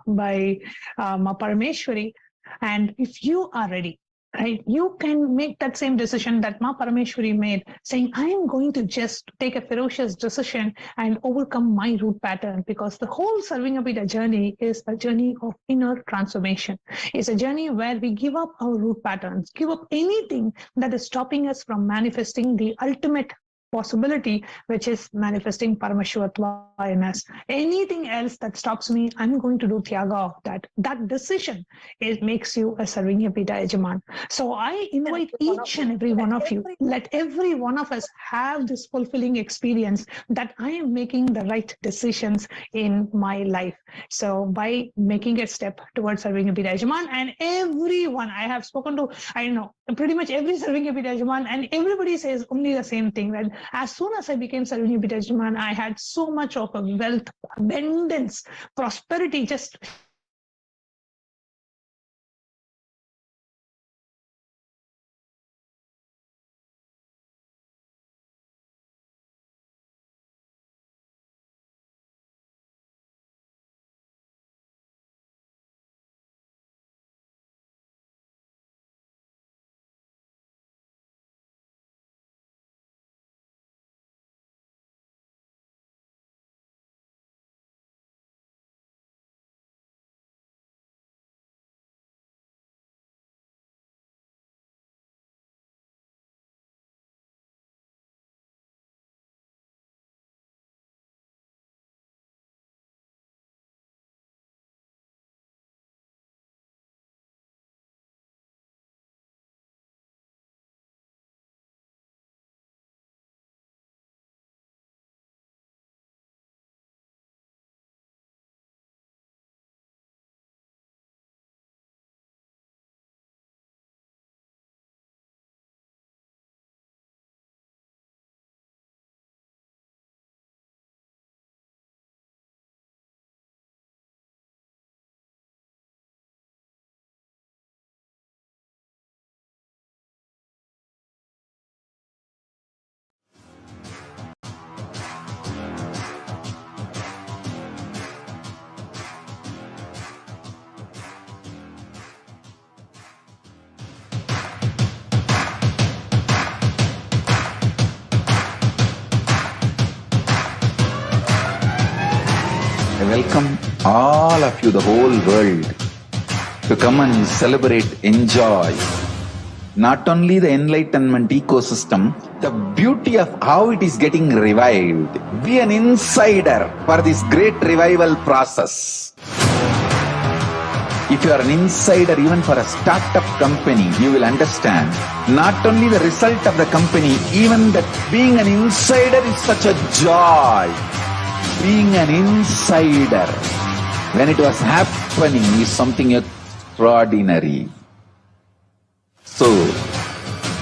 by Ma Parameshwari. And if you are ready, right, you can make that same decision that Ma Parameshwari made, saying, I am going to just take a ferocious decision and overcome my root pattern, because the whole Serving Abhida journey is a journey of inner transformation. It's a journey where we give up our root patterns, give up anything that is stopping us from manifesting the ultimate possibility, which is manifesting Paramashivatva in us. Anything else that stops me, I'm going to do Tyaga of that. That decision, it makes you a Serving Abhida Yajaman. So I invite each and every one of you, let every one of us have this fulfilling experience that I am making the right decisions in my life. So by making a step towards Serving Abhida Yajaman, and everyone I have spoken to, I know pretty much every Serving Abhida Yajaman, and everybody says only the same thing, that as soon as I became Serving Abhida Yajaman, I had so much of a wealth, abundance, prosperity just welcome all of you, the whole world, to come and celebrate, enjoy not only the enlightenment ecosystem, the beauty of how it is getting revived. Be an insider for this great revival process. If you are an insider even for a startup company, you will understand not only the result of the company, even that being an insider is such a joy. Being an insider when it was happening is something extraordinary. So,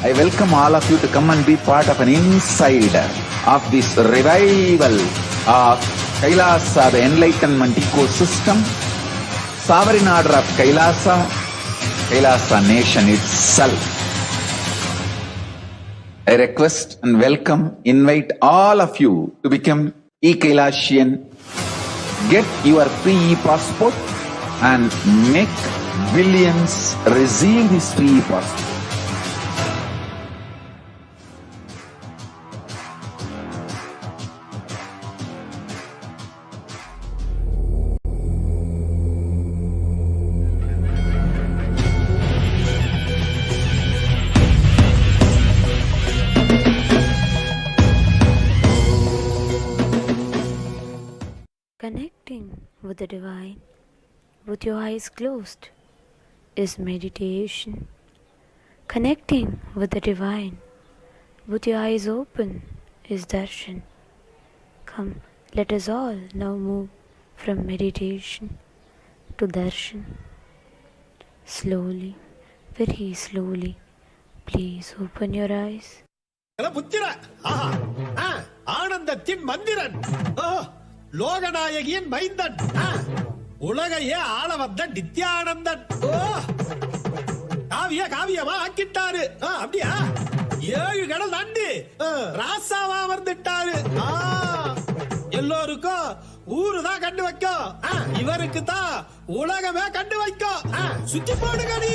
I welcome all of you to come and be part of an insider of this revival of Kailasa, the enlightenment ecosystem, sovereign order of Kailasa, Kailasa nation itself. I request and welcome, invite all of you to become e-Kailasian. Get your free e-passport and make billions receive this free e-passport. Connecting with the divine with your eyes closed is meditation. Connecting with the divine with your eyes open is darshan. Come, let us all now move from meditation to darshan. Slowly, very slowly, please open your eyes. ஆனந்தத்தின் மந்திரன், லோகநாயகியின் மைந்தன், உலகையே ஆள வந்த நித்யானந்தன். காவியமா ஆக்கிட்டாரு. அப்படியா? 7 கடல் தாண்டி ராசாவா வந்துட்டாரு. எல்லோருக்கும் ஊருதான் கண்டு வைக்கும், இவருக்கு தான் உலகமே கண்டு வைக்கும். சுத்தி போடுங்க நீ.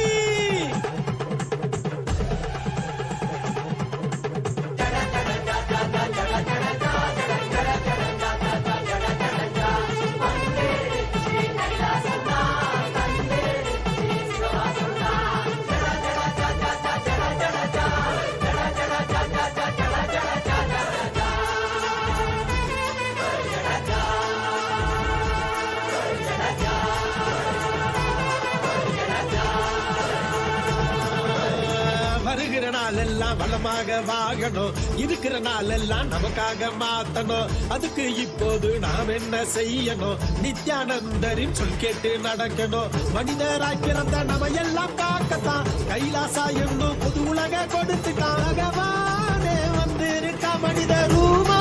வருகிற நாள் எல்லாம் வளமாக வாழணும், இருக்கிற நாள் எல்லாம் நமக்காக மாத்தணும். அதுக்கு இப்போது நாம் என்ன செய்யணும்? நித்யானந்தரின் சொல் கேட்டு நடக்கணும். மனிதராய் பிறந்த நம்ம எல்லாம் காக்கத்தான் கைலாசா என்னும் புது உலக கொடுத்துட்டான். பகவானே வந்திருக்கா, மனித ரூபா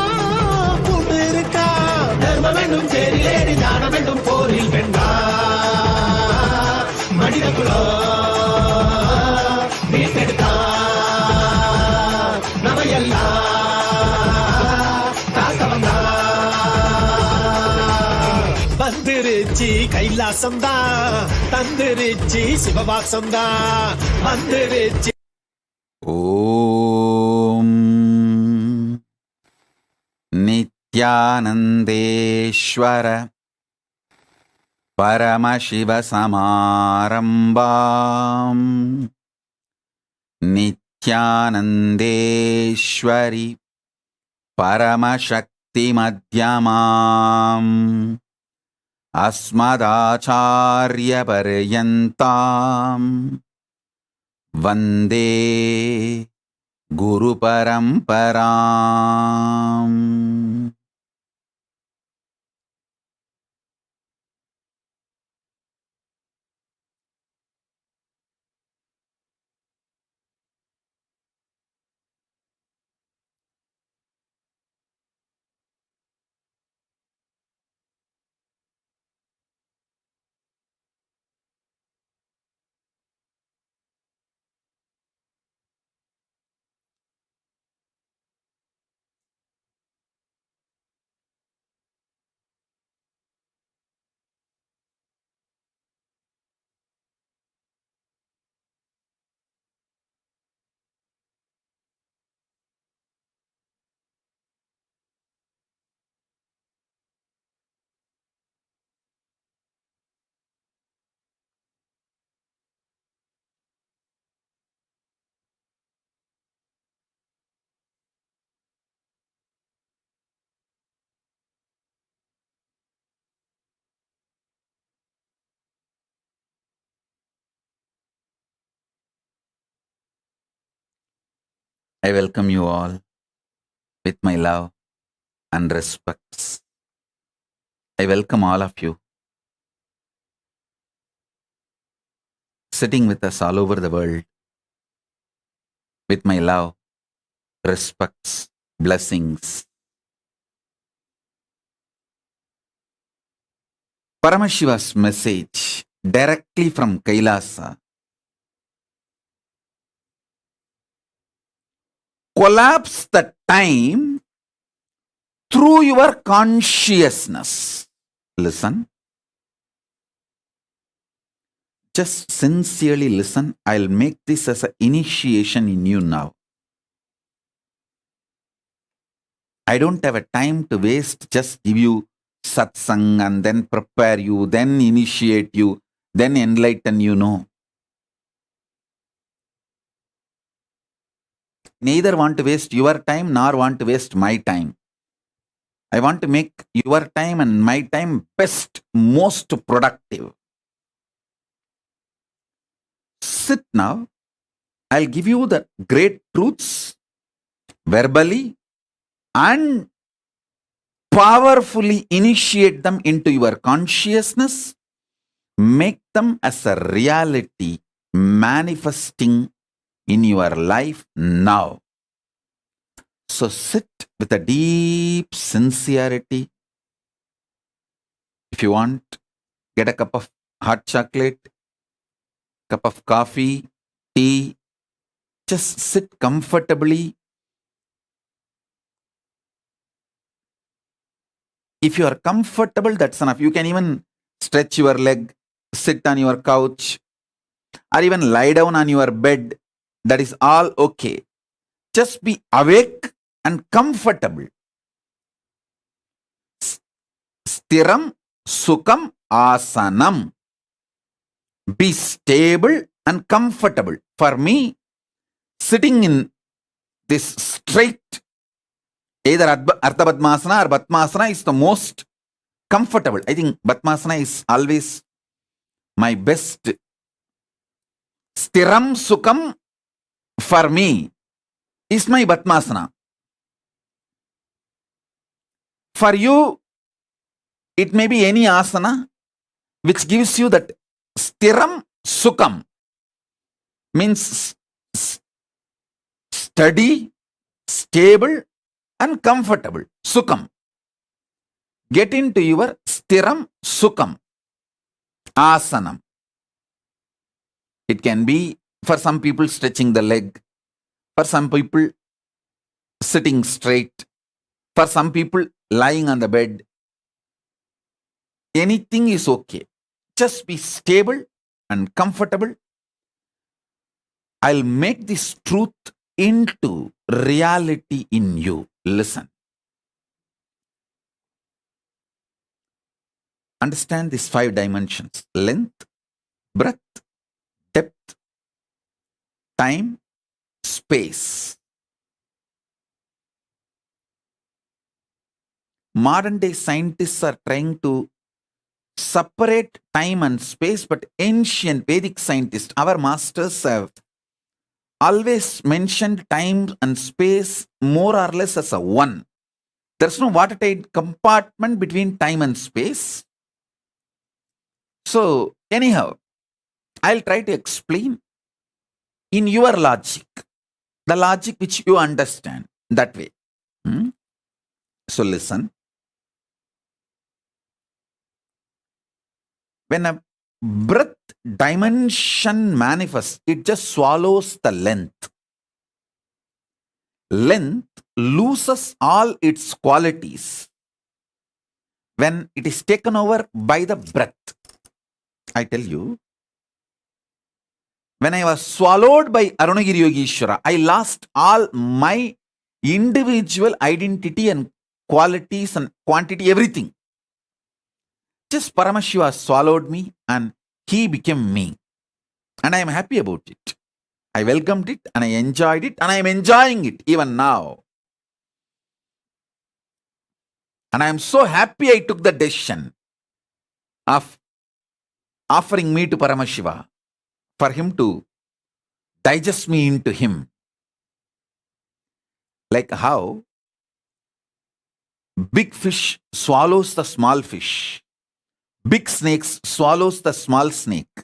பூண்டு இருக்கா. தர்மம் என்னும் சேரிலேறி ஞானம் என்னும் போரில் வென்றா. மனித குலம் மீட்டெடுத்தா வந்துருச்சி கைலாசம்தான், தந்துருச்சி சிவவாசம்தான், வந்துருச்சி. ஓம் நித்யானந்தேஸ்வர பரமசிவ சமாரம்பாம் நித்யானந்தேஸ்வரி பரமசக்தி மத்யமாம் அஸ்மதாச்சார்ய பர்யந்தாம் வந்தே குரு பரம்பராம். I welcome you all with my love and respects. I welcome all of you sitting with us all over the world with my love, respects, blessings. Paramashiva's message directly from Kailasa. Collapse the time through your consciousness. Listen. Just sincerely listen. I'll make this as an initiation in you now. I don't have a time to waste. Just give you satsang and then prepare you, then initiate you, then enlighten you. No. Neither want to waste your time nor want to waste my time. I want to make your time and my time best, most productive. Sit now. I'll give you the great truths verbally and powerfully initiate them into your consciousness. Make them as a reality manifesting in your life now. So sit with a deep sincerity. If you want, get a cup of hot chocolate, cup of coffee, tea. Just sit comfortably. If you are comfortable, that's enough. You can even stretch your leg, sit on your couch, or even lie down on your bed. That is all okay. Just be awake and comfortable. Stiram Sukham Asanam. Be stable and comfortable. For me, sitting in this straight, either Ardha Padmasana or Padmasana is the most comfortable. I think Padmasana is always my best. Stiram Sukham for me is my Padmasana. For you, it may be any asana which gives you that Stiram Sukham, means steady, stable and comfortable. Sukham. Get into your Stiram Sukham asanam. It can be for some people stretching the leg, for some people sitting straight, for some people lying on the bed. Anything is okay. Just be stable and comfortable. I'll make this truth into reality in you. Listen. Understand these 5 dimensions: length, breadth, depth, time, space. Modern day scientists are trying to separate time and space, but ancient Vedic scientists, our masters, have always mentioned time and space more or less as a one. There's no watertight compartment between time and space. So anyhow, I'll try to explain in your logic, the logic which you understand that way. So listen. When a breadth dimension manifests, it just swallows the length. Length loses all its qualities when it is taken over by the breadth. I tell you, when I was swallowed by Arunagiri Yogeshwara, I lost all my individual identity and qualities and quantity, everything. Just Paramashiva swallowed me and he became me. And I am happy about it. I welcomed it and I enjoyed it and I am enjoying it even now. And I am so happy I took the decision of offering me to Paramashiva for him to digest me into him. Like how big fish swallows the small fish. Big snakes swallows the small snake.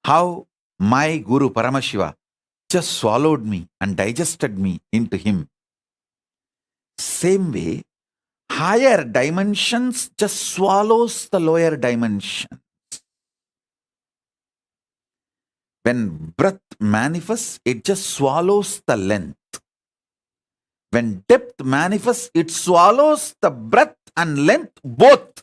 How my Guru Paramashiva just swallowed me and digested me into him. Same way, higher dimensions just swallows the lower dimension. When breath manifests, it just swallows the length. When depth manifests, it swallows the breadth and length both.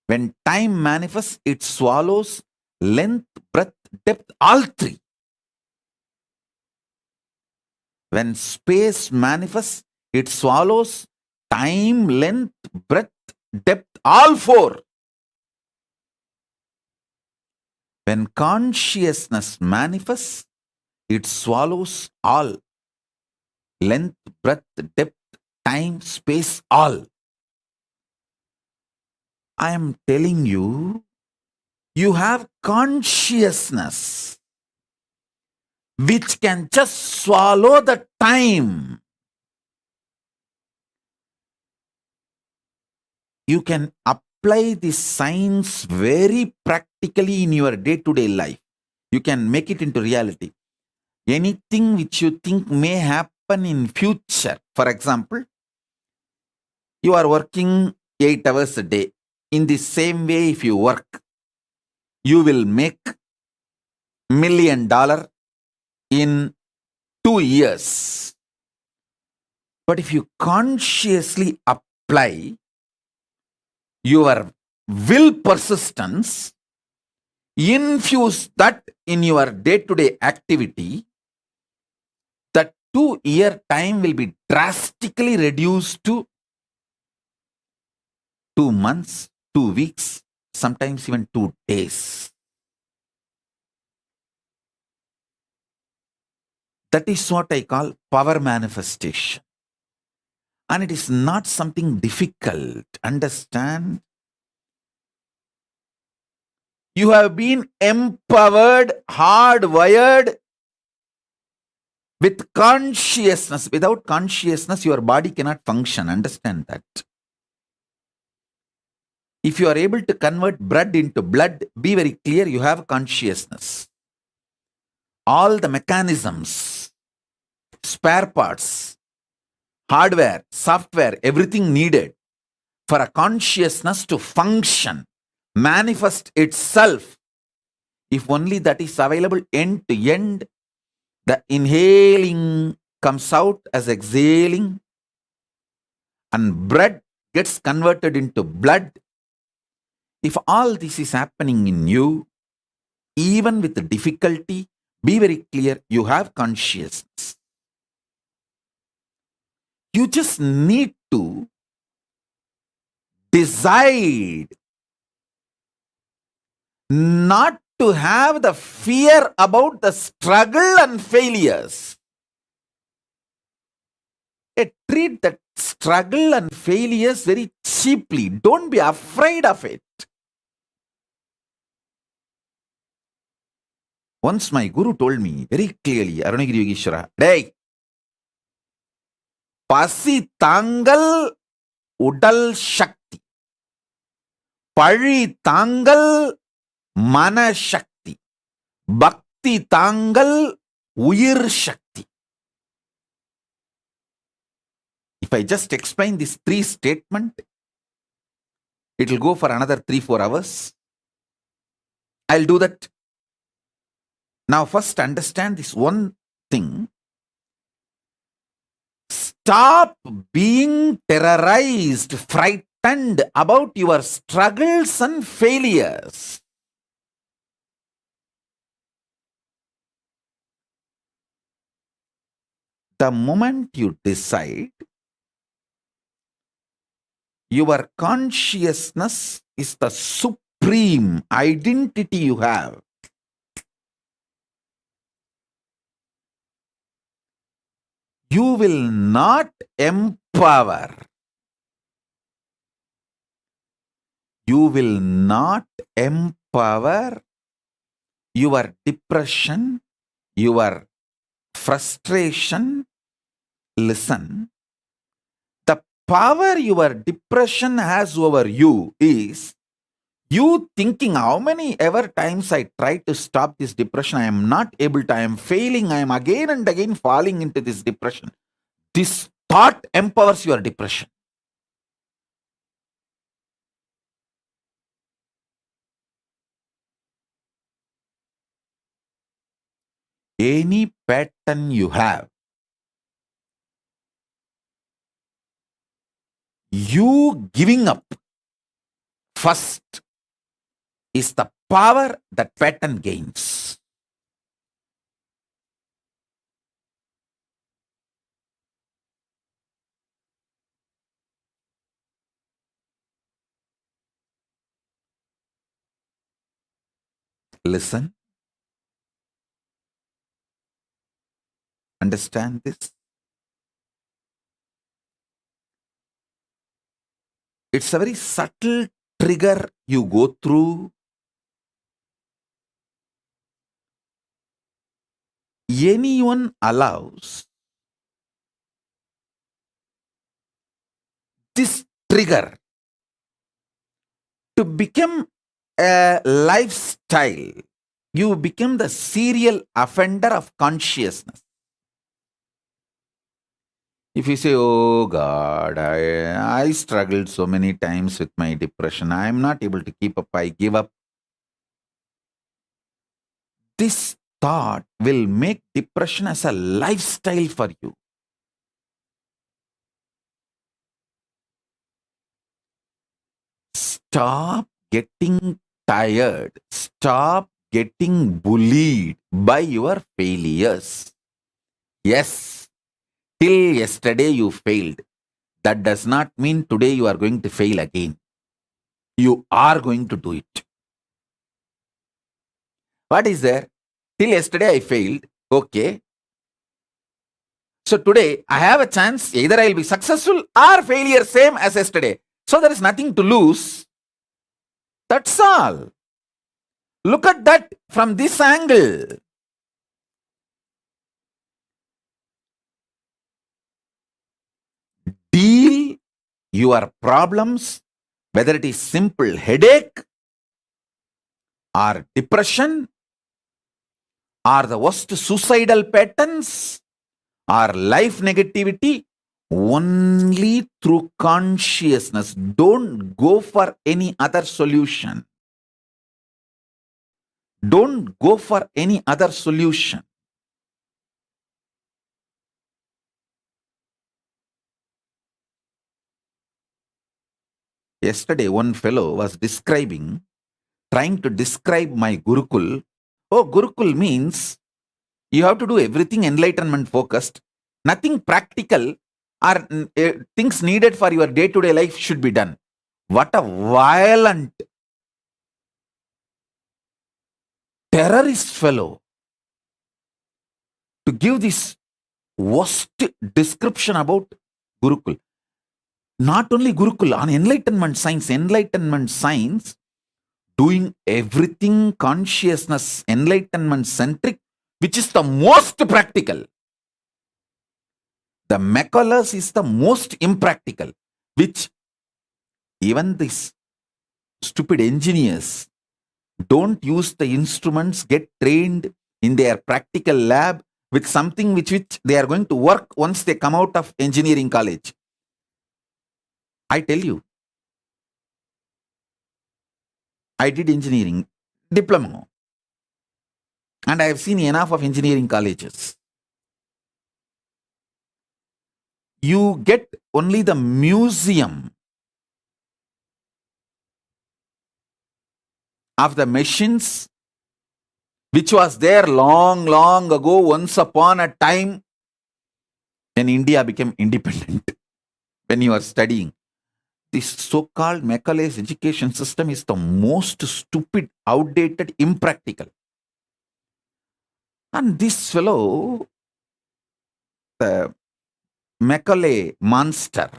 When time manifests, it swallows length, breadth, depth, all three. When space manifests, it swallows time, length, breadth, depth, all four. When consciousness manifests, it swallows all. Length, breadth, depth, time, space, all. I am telling you, you have consciousness which can just swallow the time. You can apply this science very practically in your day-to-day life. You can make it into reality. Anything which you think may happen in future, for example, you are working 8 hours a day. In the same way, if you work, you will make $1 million in 2 years. But if you consciously apply your will persistence, infuse that in your day-to-day activity, that 2-year time will be drastically reduced to 2 months, 2 weeks, sometimes even 2 days. That is what I call power manifestation. And it is not something difficult. Understand? You have been empowered, hardwired with consciousness. Without consciousness, your body cannot function. Understand that. If you are able to convert blood into blood, be very clear, you have consciousness. All the mechanisms, spare parts, hardware, software, everything needed for a consciousness to function, manifest itself, if only that is available end to end, the inhaling comes out as exhaling, and blood gets converted into blood. If all this is happening in you, even with the difficulty, be very clear, you have consciousness. You just need to decide not to have the fear about the struggle and failures. Treat that struggle and failures very cheaply. Don't be afraid of it. Once my guru told me very clearly, Arunagiri Yogeshwara, "Hey, pasi tangal udal shakti, pari tangal mana shakti, bhakti tangal uyir shakti." If I just explain these 3 statements, it will go for another 3-4 hours. I'll do that. Now first understand this one thing. Stop being terrorized, frightened about your struggles and failures. The moment you decide your consciousness is the supreme identity you have, you will not empower. You will not empower your depression, your frustration, listen. The power your depression has over you is you thinking how many ever times I try to stop this depression, I am not able to, I am failing, I am again and again falling into this depression. This thought empowers your depression. Any pattern you have, you giving up first is the power that pattern gains. Listen. Understand this. It's a very subtle trigger you go through. Anyone allows this trigger to become a lifestyle, you become the serial offender of consciousness. If you say, oh God, I struggled so many times with my depression, I am not able to keep up, I give up. This thought will make depression as a lifestyle for you. Stop getting tired. Stop getting bullied by your failures. Yes, till yesterday you failed. That does not mean today you are going to fail again. You are going to do it. What is there? Till yesterday I failed. Okay. So today I have a chance. Either I will be successful or failure, same as yesterday. So there is nothing to lose. That's all. Look at that from this angle. Deal your problems, whether it is simple headache or depression or the worst suicidal patterns or life negativity, only through consciousness. Don't go for any other solution. Don't go for any other solution. Yesterday, one fellow was trying to describe my Gurukul. Oh, Gurukul means you have to do everything enlightenment focused. Nothing practical or things needed for your day-to-day life should be done. What a violent terrorist fellow to give this worst description about Gurukul. Not only Gurukul, on enlightenment science, doing everything consciousness, enlightenment centric, which is the most practical. The Macaulay is the most impractical, which even these stupid engineers don't use the instruments, get trained in their practical lab with something which they are going to work once they come out of engineering college. I tell you, I did engineering diploma and I have seen enough of engineering colleges. You get only the museum of the machines which was there long, long ago, once upon a time when India became independent. When you are studying, this so-called Macaulay's education system is the most stupid, outdated, impractical. And this fellow, the Macaulay monster,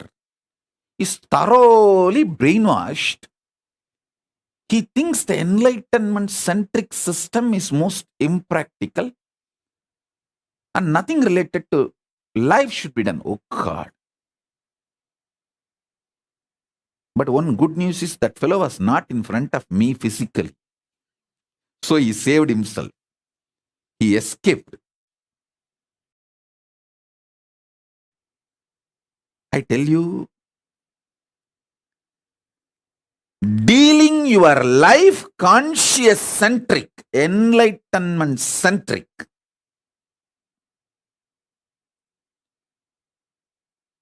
is thoroughly brainwashed. He thinks the enlightenment-centric system is most impractical. and nothing related to life should be done. Oh God. But one good news is that fellow was not in front of me physically. So he saved himself. He escaped. I tell you, dealing your life conscious centric, enlightenment centric,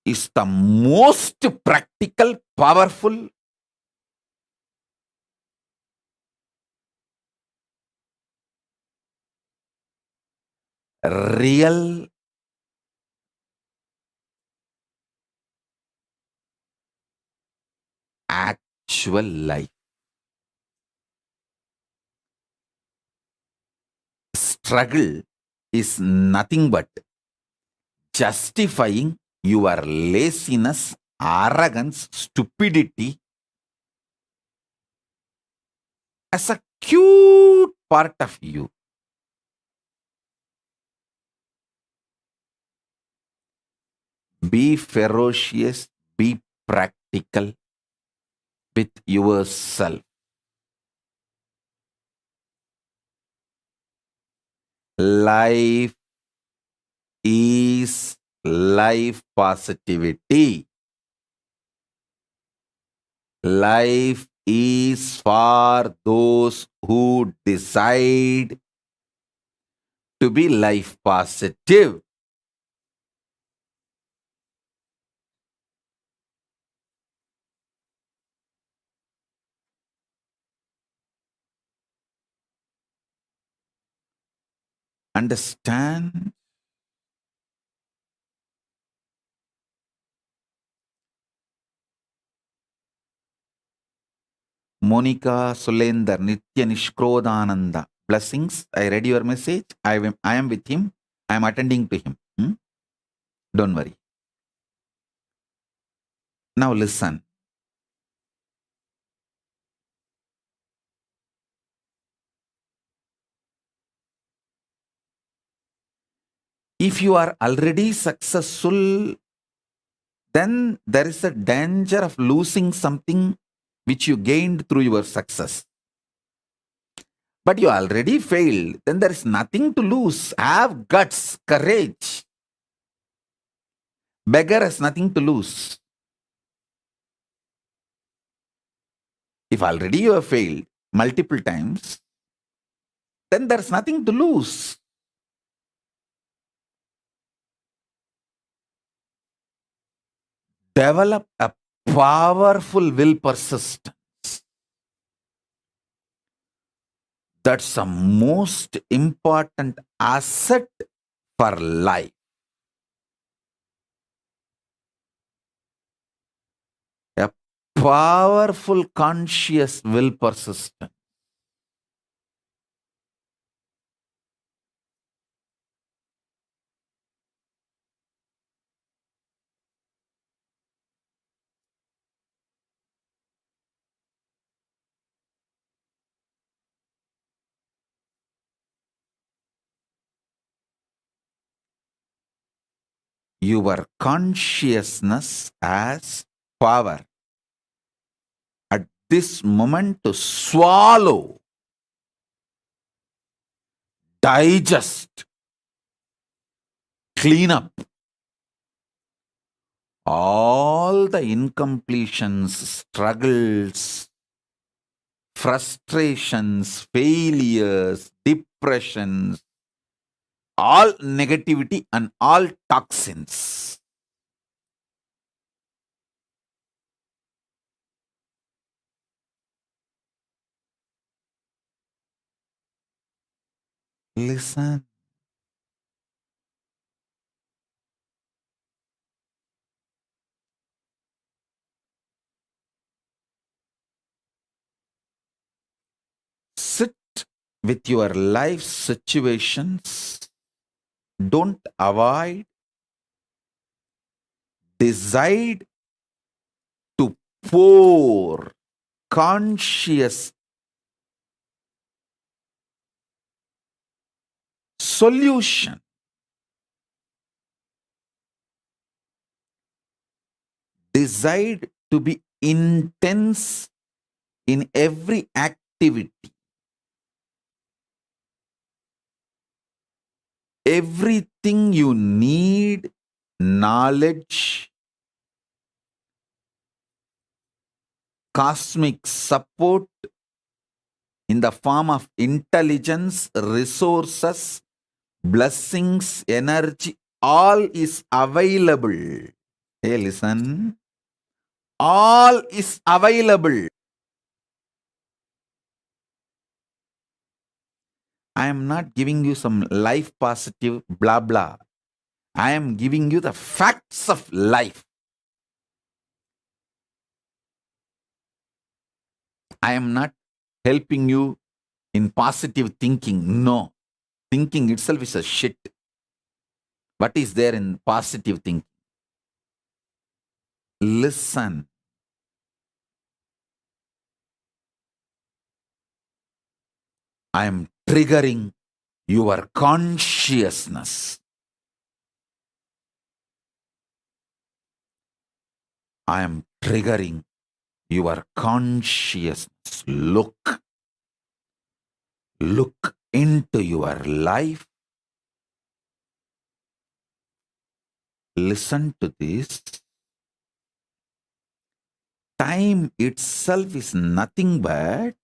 is the most practical, powerful, real actual life. Struggle is nothing but justifying your laziness, arrogance, stupidity as a cute part of you. Be ferocious, be practical with yourself. Life is life positivity. Life is for those who decide to be life positive. Understand? Monica Sulender, Nitya Nishkrodananda. Blessings. I read your message. I am with him. I am attending to him. Don't worry. Now listen. If you are already successful, then there is a danger of losing something which you gained through your success. But you already failed, then there is nothing to lose. Have guts, courage. Beggar has nothing to lose. If already you have failed multiple times, then there's nothing to lose. Develop a powerful will persistence. That's the most important asset for life. A powerful conscious will persistence. Your consciousness has power at this moment to swallow, digest, clean up all the incompletions, struggles, frustrations, failures, depressions, all negativity and all toxins. Listen. Sit with your life situations. Don't avoid. Decide to pour conscious solution decide to be intense in every activity, everything you need, knowledge, cosmic support in the form of intelligence, resources, blessings, energy, all is available. Hey, listen. All is available. I am not giving you some life positive blah blah. I am giving you the facts of life. I am not helping you in positive thinking. No. Thinking itself is a shit. What is there in positive thinking? Listen. I am triggering your consciousness. I am triggering your consciousness. Look into your life. Listen to this. Time itself is nothing but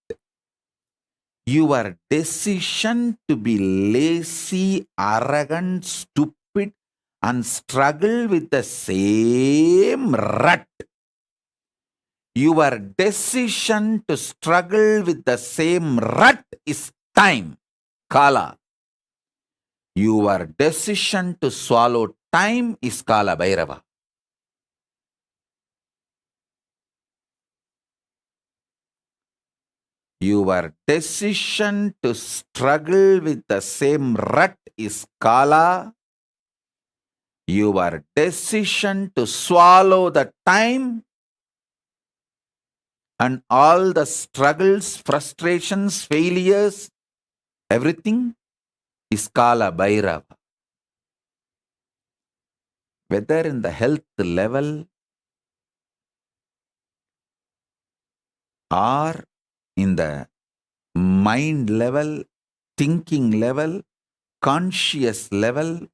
your decision to be lazy, arrogant, stupid, and struggle with the same rut. Your decision to struggle with the same rut is time, Kala. Your decision to swallow time is Kala Bhairava. Your decision to struggle with the same rut is Kala. Your decision to swallow the time and all the struggles, frustrations, failures, everything is Kala Bhairava. Whether in the health level or in the mind level, thinking level, conscious level,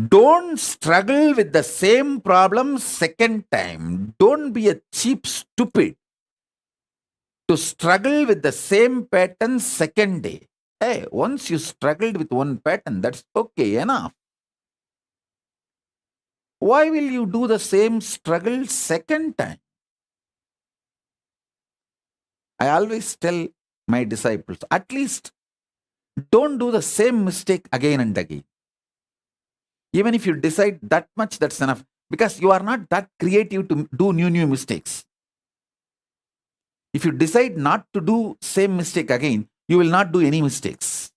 don't struggle with the same problem second time. Don't be a cheap stupid to struggle with the same pattern second day. Hey, once you struggled with one pattern, that's okay, enough. Why will you do the same struggle second time? I always tell my disciples, at least don't do the same mistake again and again. Even if you decide that much, that's enough. Because you are not that creative to do new mistakes. If you decide not to do same mistake again, you will not do any mistakes.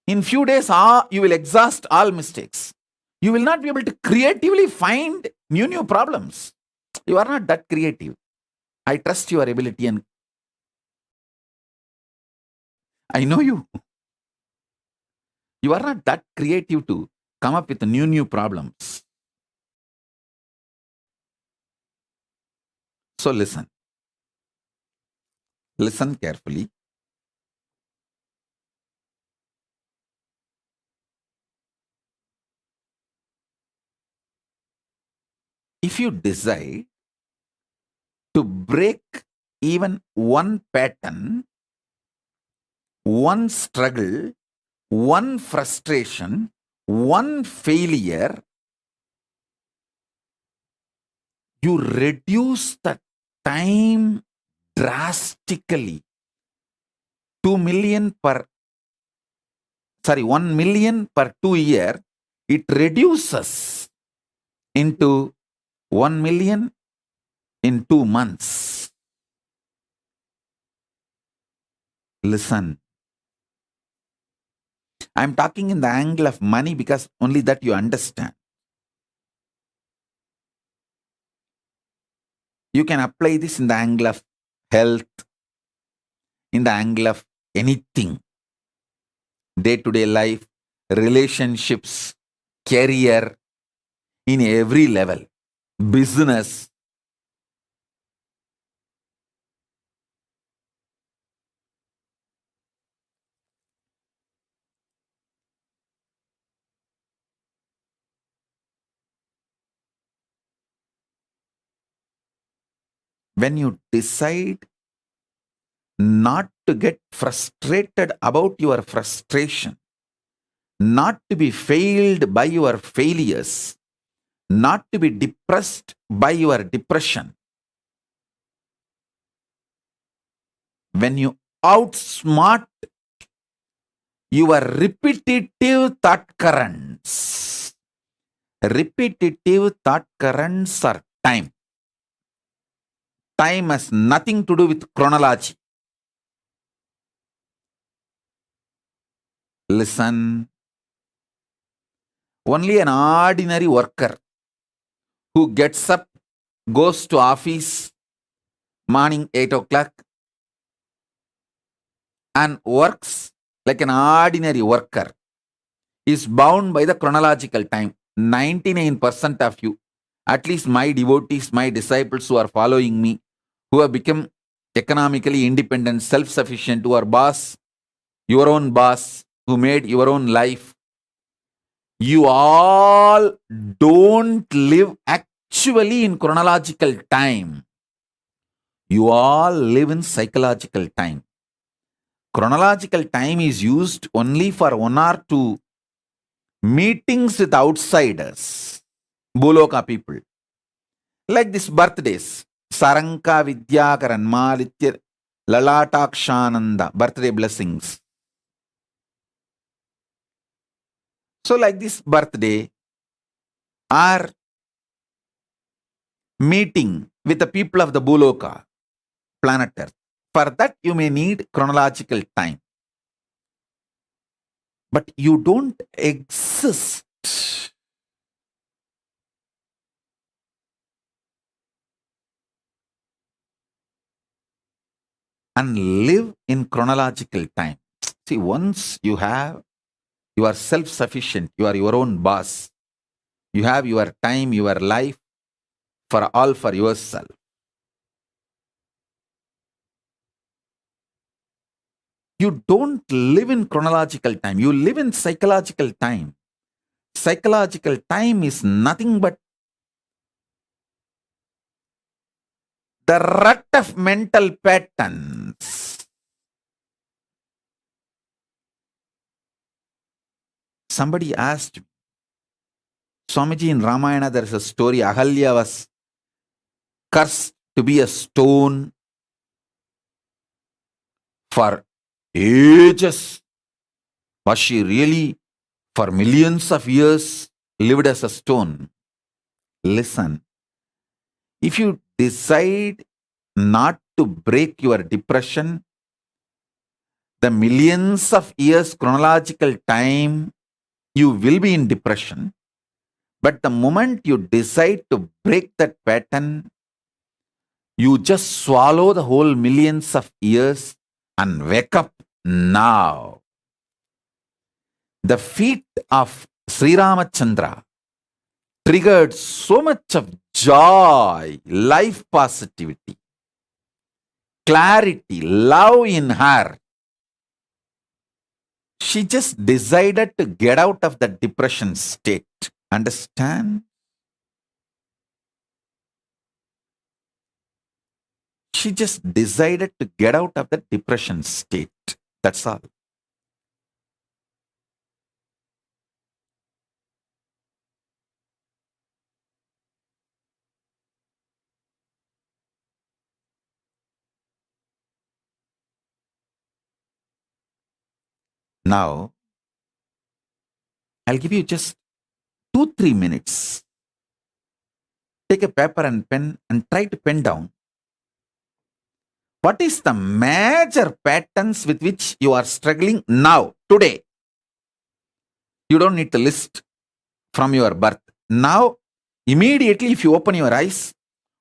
In few days, you will exhaust all mistakes. You will not be able to creatively find new problems. You are not that creative. I trust your ability and I know you. You are not that creative to come up with new problems. So listen. Listen carefully. If you decide to break even one pattern, one struggle, one frustration, one failure, you reduce the time drastically. 1 million per 2 year, it reduces into 1 million in 2 months. Listen. I'm talking in the angle of money because only that you understand. You can apply this in the angle of health, in the angle of anything. Day-to-day life, relationships, career, in every level. Business, when you decide not to get frustrated about your frustration, not to be failed by your failures, not to be depressed by your depression, when you outsmart your repetitive thought currents. Repetitive thought currents are time. Time has nothing to do with chronology. Listen. Only an ordinary worker who gets up, goes to office morning 8 o'clock and works like an ordinary worker is bound by the chronological time. 99% of you, at least my devotees, my disciples who are following me, who have become economically independent, self-sufficient, who are boss, your own boss, who made your own life, you all don't live actually in chronological time. You all live in psychological time. Chronological time is used only for one or two meetings with outsiders, Buloka people. Like this birthdays, Saranka Vidyakaran Malitya Lalatakshananda, birthday blessings. So like this birthday or meeting with the people of the Buloka, planet Earth. For that you may need chronological time. But you don't exist and live in chronological time. See, once you are self-sufficient, you are your own boss, you have your time, your life for yourself. You don't live in chronological time, you live in psychological time. Psychological time is nothing but the rut of mental patterns. Somebody asked me, Swamiji, in Ramayana there is a story, Ahalya was cursed to be a stone for ages. Was she really for millions of years lived as a stone? Listen, if you decide not to break your depression, the millions of years chronological time, you will be in depression. But the moment you decide to break that pattern, you just swallow the whole millions of years and wake up now. The feat of Sri Ramachandra triggered so much of joy, life positivity, clarity, love in her. She just decided to get out of the depression state. Understand? She just decided to get out of the depression state. That's all. Now, I'll give you just 2-3 minutes. Take a paper and pen and try to pen down what is the major patterns with which you are struggling now, today. You don't need to list from your birth. Now, immediately if you open your eyes,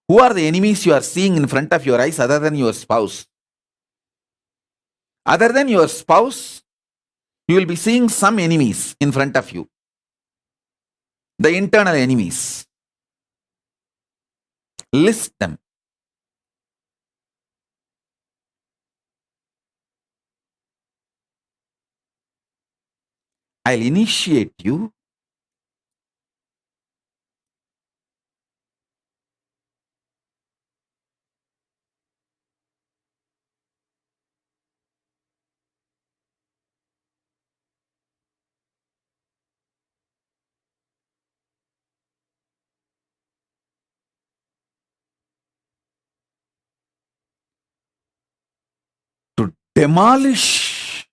who are the enemies you are seeing in front of your eyes other than your spouse? Other than your spouse, you will be seeing some enemies in front of you. the internal enemies. List them. I'll initiate you to demolish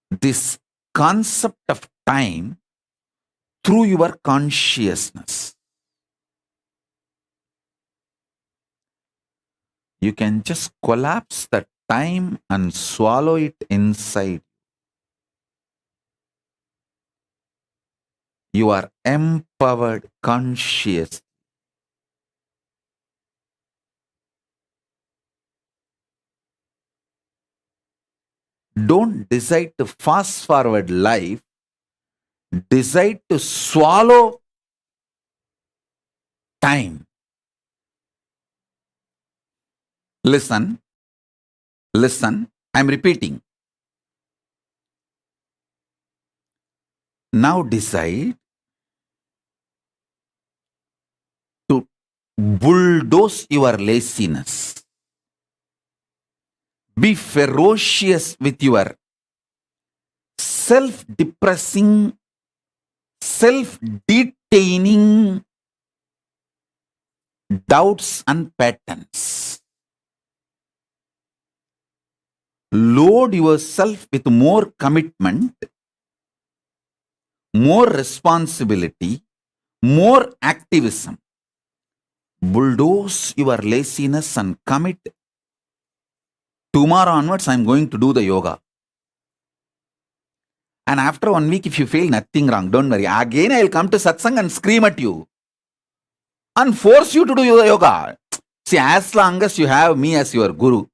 this concept of time through your consciousness. You can just collapse the time and swallow it inside. You are empowered conscious. Don't decide to fast forward life. Decide to swallow time. Listen. I'm repeating. Now decide to bulldoze your laziness. Be ferocious with your self-depressing, self-detaining doubts and patterns. Load yourself with more commitment, more responsibility, more activism. Bulldoze your laziness and commit. Tomorrow onwards, I'm going to do the yoga. And after 1 week, if you feel nothing wrong, don't worry. Again, I'll come to satsang and scream at you and force you to do the yoga. See, as long as you have me as your guru,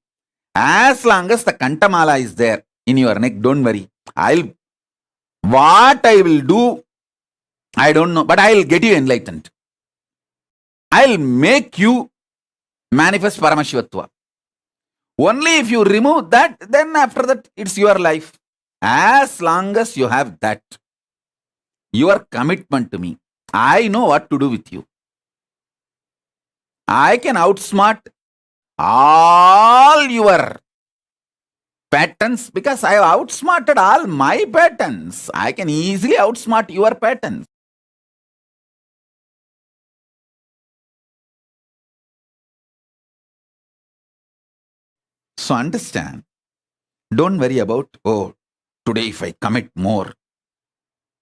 as long as the kantamala is there in your neck, don't worry. What I will do, I don't know, but I'll get you enlightened. I'll make you manifest Paramashivatva. Only if you remove that, then after that, it's your life. As long as you have that, your commitment to me, I know what to do with you. I can outsmart all your patterns because I have outsmarted all my patterns. I can easily outsmart your patterns. So understand, don't worry about, oh, today if I commit more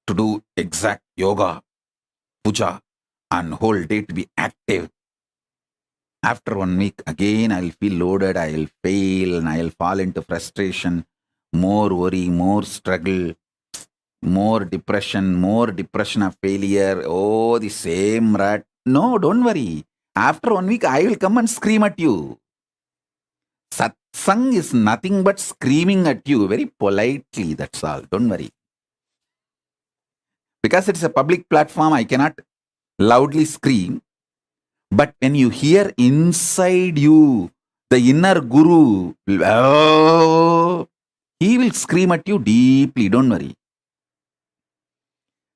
to do exact yoga, puja, and whole day to be active, after 1 week, again, I'll feel loaded, I'll fail, and I'll fall into frustration, more worry, more struggle, more depression of failure. Oh, the same rat. No, don't worry. After 1 week, I will come and scream at you. Satsang is nothing but screaming at you very politely, that's all. Don't worry. Because it's a public platform, I cannot loudly scream. But when you hear inside you, the inner guru, oh, he will scream at you deeply, don't worry.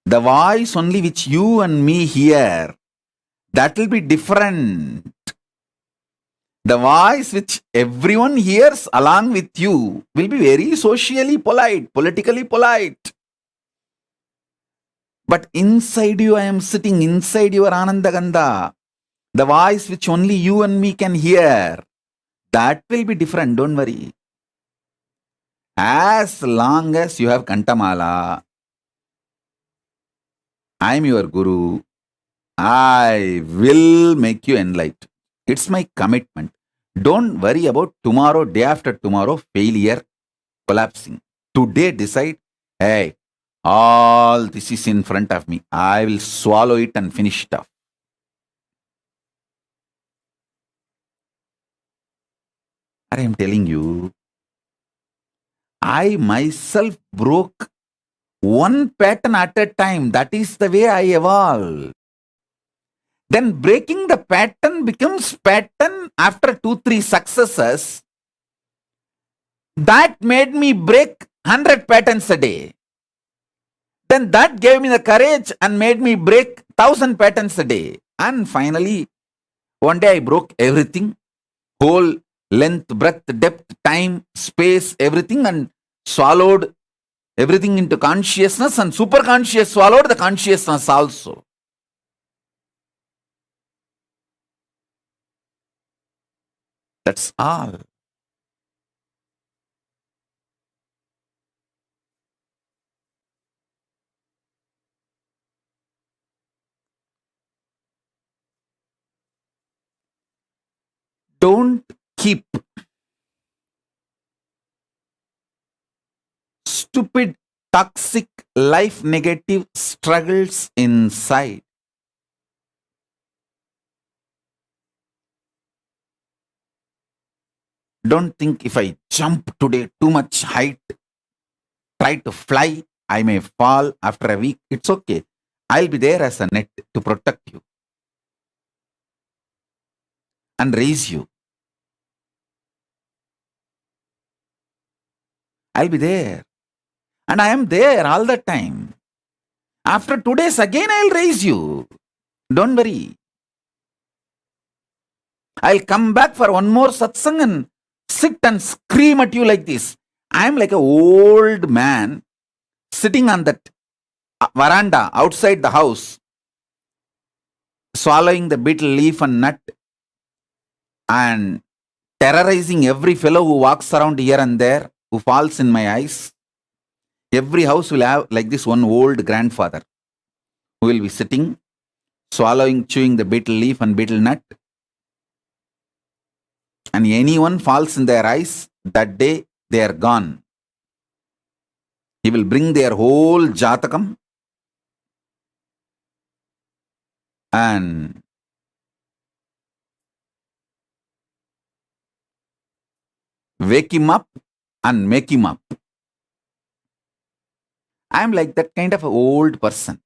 The voice only which you and me hear, that will be different. The voice which everyone hears along with you will be very socially polite, politically polite. But inside you, I am sitting inside your Anandagandha. The voice which only you and me can hear, that will be different, don't worry. As long as you have Kantamala, I am your guru, I will make you enlightened. It's my commitment. Don't worry about tomorrow, day after tomorrow, failure, collapsing. Today decide, hey, all this is in front of me. I will swallow it and finish it off. I am telling you, I myself broke One pattern at a time. That is the way I evolve. Then breaking the pattern becomes pattern after 2-3 successes. That made me break 100 patterns a day. Then that gave me the courage and made me break 1,000 patterns a day. And finally, one day I broke everything, whole length, breadth, depth, time, space, everything, and swallowed everything into consciousness, and superconscious swallowed the consciousness also. That's all. Don't keep stupid, toxic, life negative struggles inside. Don't think if I jump today too much height, try to fly, I may fall after a week. It's okay. I'll be there as a net to protect you and raise you. I'll be there. And I am there all the time. After 2 days, again I'll raise you. Don't worry. I'll come back for one more satsang and sit and scream at you like this. I'm like an old man sitting on that veranda outside the house, swallowing the betel leaf and nut and terrorizing every fellow who walks around here and there, who falls in my eyes. Every house will have like this one old grandfather who will be sitting, swallowing, chewing the betel leaf and betel nut. And anyone falls in their eyes, that day they are gone. He will bring their whole jatakam and wake him up and make him up. I am like that kind of an old person.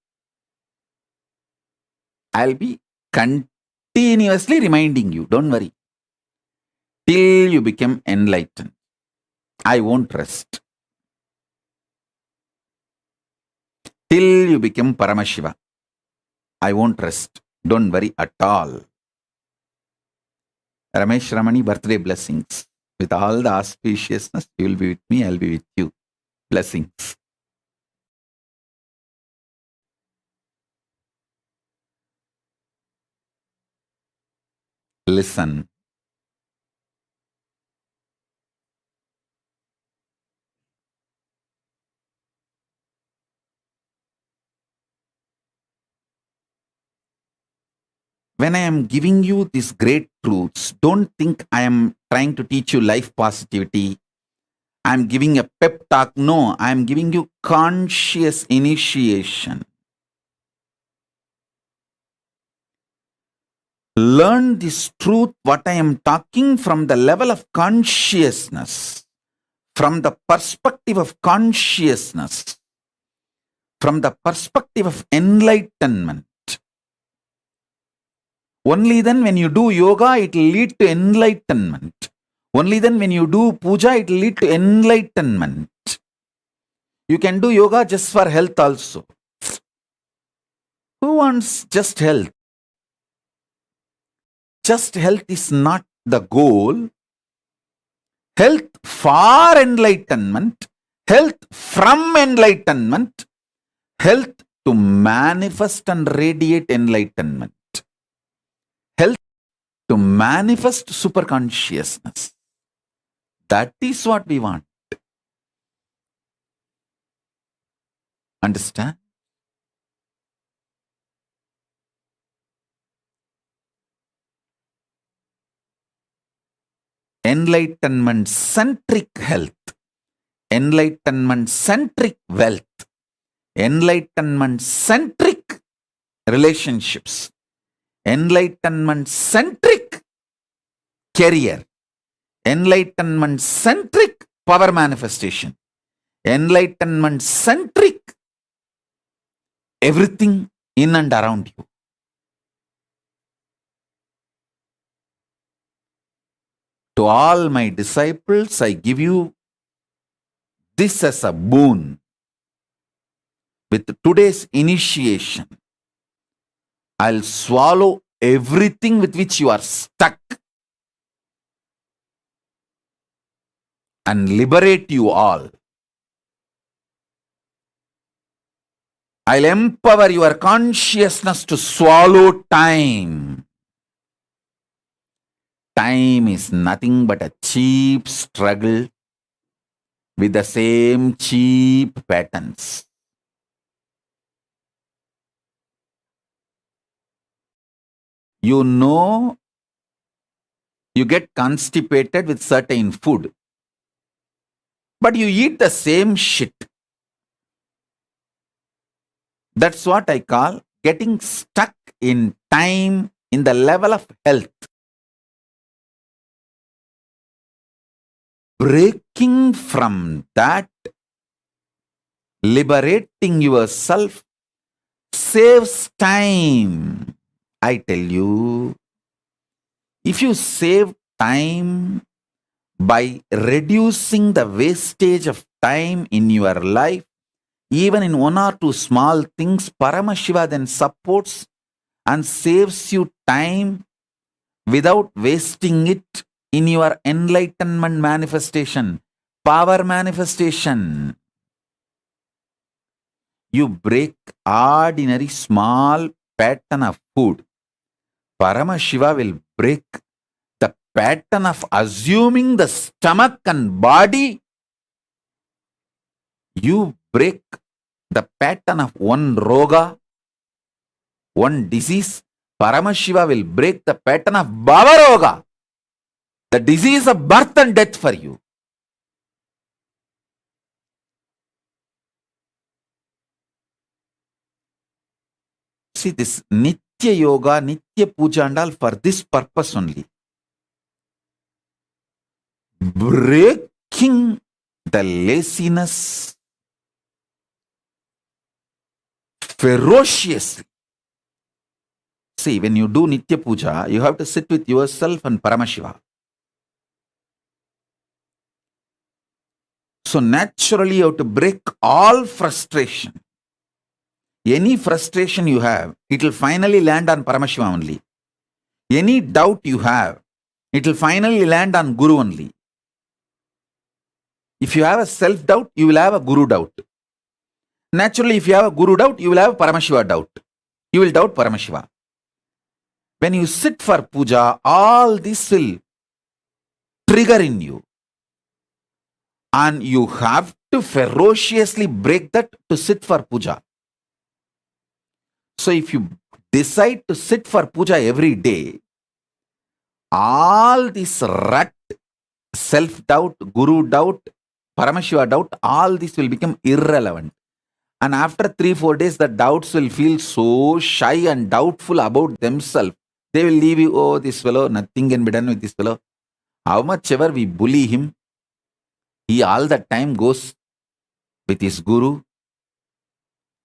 I'll be continuously reminding you, don't worry. Till you become enlightened. I won't rest. Till you become Paramashiva. I won't rest. Don't worry at all. Ramesh Ramani, birthday blessings. With all the auspiciousness, you will be with me, I'll be with you. Blessings. Listen. When I am giving you these great truths, don't think I am trying to teach you life positivity. I am giving a pep talk. No, I am giving you conscious initiation. Learn this truth, what I am talking, from the level of consciousness, from the perspective of consciousness, from the perspective of enlightenment. Only then when you do yoga, it will lead to enlightenment. Only then when you do puja, it will lead to enlightenment. You can do yoga just for health also. Who wants just health? Just health is not the goal. Health for enlightenment, health from enlightenment, health to manifest and radiate enlightenment. Health to manifest superconsciousness. That is what we want. Understand? Enlightenment-centric health, enlightenment-centric wealth, enlightenment-centric relationships, enlightenment-centric career, enlightenment-centric power manifestation, enlightenment-centric everything in and around you. To all my disciples, I give you this as a boon. With today's initiation, I'll swallow everything with which you are stuck and liberate you all. I'll empower your consciousness to swallow time. Time is nothing but a cheap struggle with the same cheap patterns. You know, you get constipated with certain food, but you eat the same shit. That's what I call getting stuck in time in the level of health. Breaking from that, liberating yourself saves time. I tell you, if you save time by reducing the wastage of time in your life, even in one or two small things, Paramashiva then supports and saves you time without wasting it in your enlightenment manifestation, power manifestation. You break ordinary small pattern of food. Paramashiva will break the pattern of assuming the stomach and body. You break the pattern of one roga, one disease. Paramashiva will break the pattern of Bhavaroga, the disease of birth and death for you. See, this Nitya Yoga, Nitya Puja and all for this purpose only. Breaking the laziness ferociously. See, when you do Nitya Puja, you have to sit with yourself and Paramashiva. So naturally you have to break all frustration. Any frustration you have, it will finally land on Paramashiva only. Any doubt you have, it will finally land on Guru only. If you have a self-doubt, you will have a Guru doubt. Naturally, if you have a Guru doubt, you will have a Paramashiva doubt. You will doubt Paramashiva. When you sit for puja, all this will trigger in you. And you have to ferociously break that to sit for puja. So if you decide to sit for puja every day, all this rut, self-doubt, Guru doubt, Paramashiva doubt, all this will become irrelevant. And after 3-4 days, the doubts will feel so shy and doubtful about themselves. They will leave you, oh, this fellow, nothing can be done with this fellow. How much ever we bully him, he all the time goes with his Guru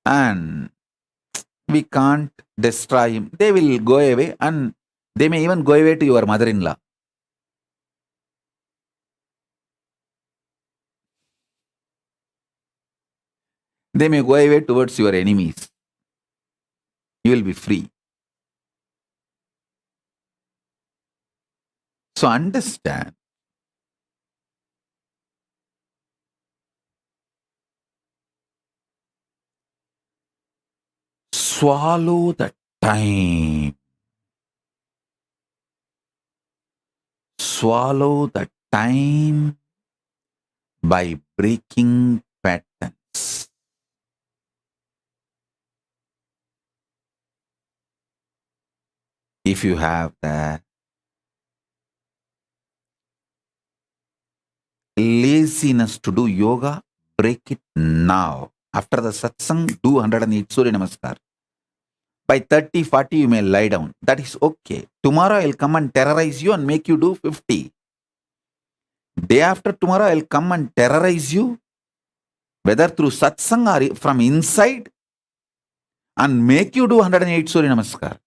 and we can't destroy him. They will go away and they may even go away to your mother-in-law. They may go away towards your enemies. You will be free. So understand. Swallow the time. Swallow the time by breaking patterns. If you have the laziness to do yoga, break it now. After the satsang, do 108 Surya Namaskar. By 30, 40, you may lie down. That is okay. Tomorrow I'll come and terrorize you and make you do 50. Day after tomorrow I'll come and terrorize you, whether through satsang or from inside, and make you do 108 Surya Namaskar.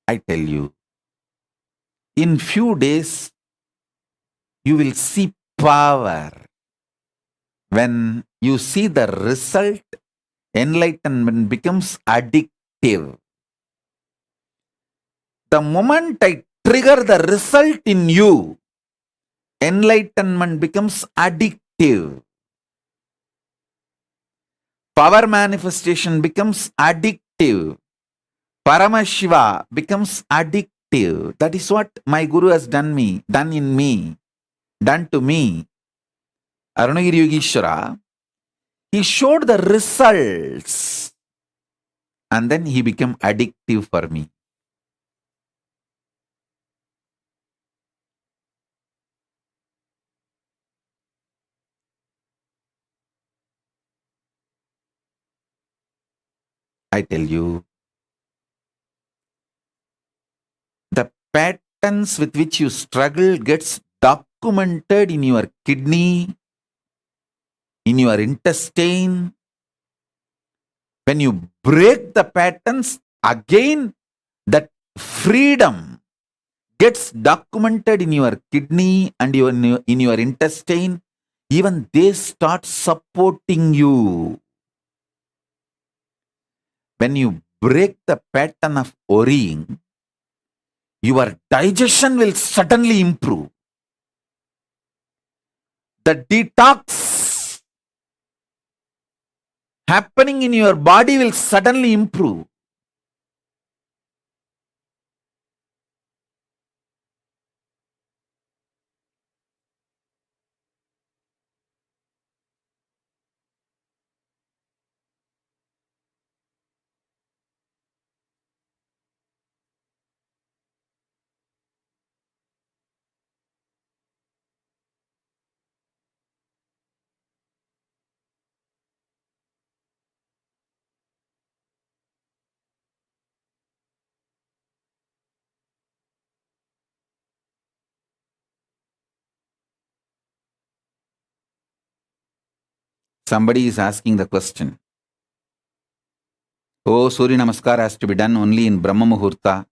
I tell you, in few days, you will see power. When you see the result, enlightenment becomes addictive. The moment I trigger the result in you, enlightenment becomes addictive. Power manifestation becomes addictive. Paramashiva becomes addictive. That is what my Guru has done in me, done to me. Arunagiri Yogeshwara, he showed the results and then he became addictive for me. I tell you, the patterns with which you struggle gets documented in your kidney, in your intestine. When you break the patterns, again, that freedom gets documented in your kidney and in your intestine. Even they start supporting you. When you break the pattern of worrying, your digestion will suddenly improve. The detox happening in your body will suddenly improve. Somebody is asking the question, oh, Surya Namaskar has to be done only in Brahma Muhurta.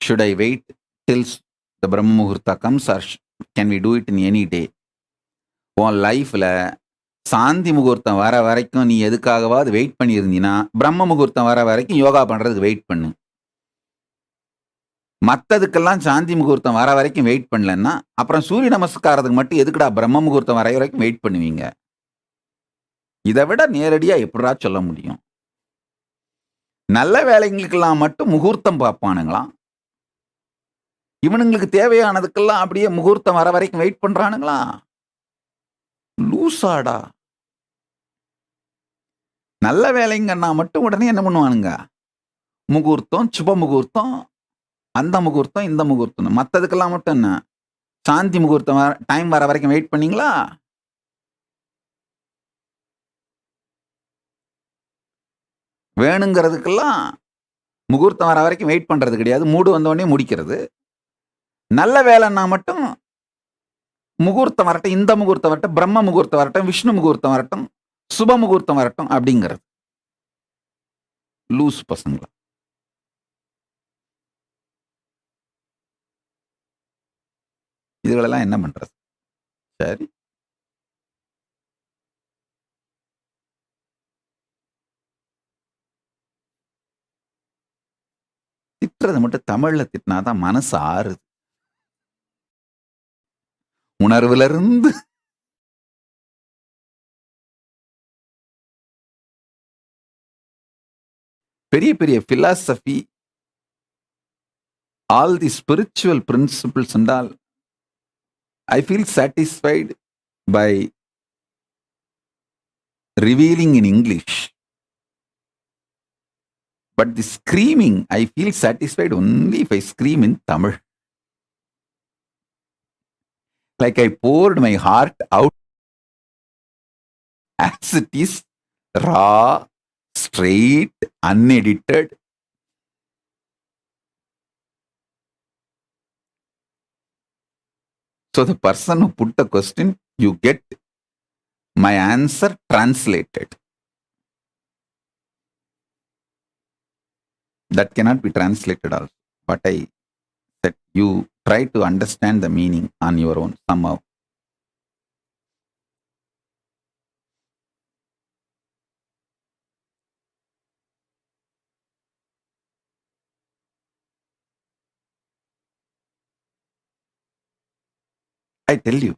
Should I wait till the Brahma Muhurta comes or can we do it in any day? உன் லைஃப்ல சாந்தி முகூர்த்தம் வர வரைக்கும் நீ எதுக்காகவாது wait பண்ணியிருந்தீங்கன்னா பிரம்ம முகூர்த்தம் வர வரைக்கும் யோகா பண்றதுக்கு வெயிட் பண்ணு. மற்றதுக்கெல்லாம் சாந்தி முகூர்த்தம் வர வரைக்கும் வெயிட் பண்ணலன்னா அப்புறம் சூரிய நமஸ்காரத்துக்கு மட்டும் எதுக்குடா பிரம்ம முகூர்த்தம் வர வரைக்கும் வெயிட் பண்ணுவீங்க? இதை விட நேரடியா எப்படா சொல்ல முடியும்? நல்ல வேலைங்களுக்கெல்லாம் மட்டும் முகூர்த்தம் பார்ப்பானுங்களாம். இவனுங்களுக்கு தேவையானதுக்கெல்லாம் அப்படியே முகூர்த்தம் வர வரைக்கும் வெயிட் பண்றானுங்களா? லூசாடா. நல்ல வேலைங்கன்னா மட்டும் உடனே என்ன பண்ணுவானுங்க? முகூர்த்தம், சுப முகூர்த்தம், அந்த முகூர்த்தம், இந்த முகூர்த்தம். மற்றதுக்கெல்லாம் மட்டும் என்ன சாந்தி முகூர்த்தம் டைம் வர வரைக்கும் வெயிட் பண்ணீங்களா? வேணுங்கிறதுக்கெல்லாம் முகூர்த்தம் வர வரைக்கும் வெயிட் பண்றது கிடையாது. மூடு வந்தோடனே முடிக்கிறது. நல்ல வேலைன்னா மட்டும் முகூர்த்தம் வரட்டும், இந்த முகூர்த்தம் வரட்டும், பிரம்ம முகூர்த்தம் வரட்டும், விஷ்ணு முகூர்த்தம் வரட்டும், சுப முகூர்த்தம் வரட்டும் அப்படிங்கிறது. லூஸ் பசங்களா. இதுகளெல்லாம் என்ன பண்றது? சரி, திட்டுறது மட்டும் தமிழ்ல திட்டினாதான் மனசு ஆறுது. உணர்வுல இருந்து பெரிய பெரிய philosophy, all the spiritual principles and all, I feel satisfied by revealing in English. But the screaming, I feel satisfied only if I scream in Tamil. Like I poured my heart out as it is, raw, straight, unedited. So the person who put the question, you get my answer translated. That cannot be translated also. But I said, you try to understand the meaning on your own somehow. I tell you,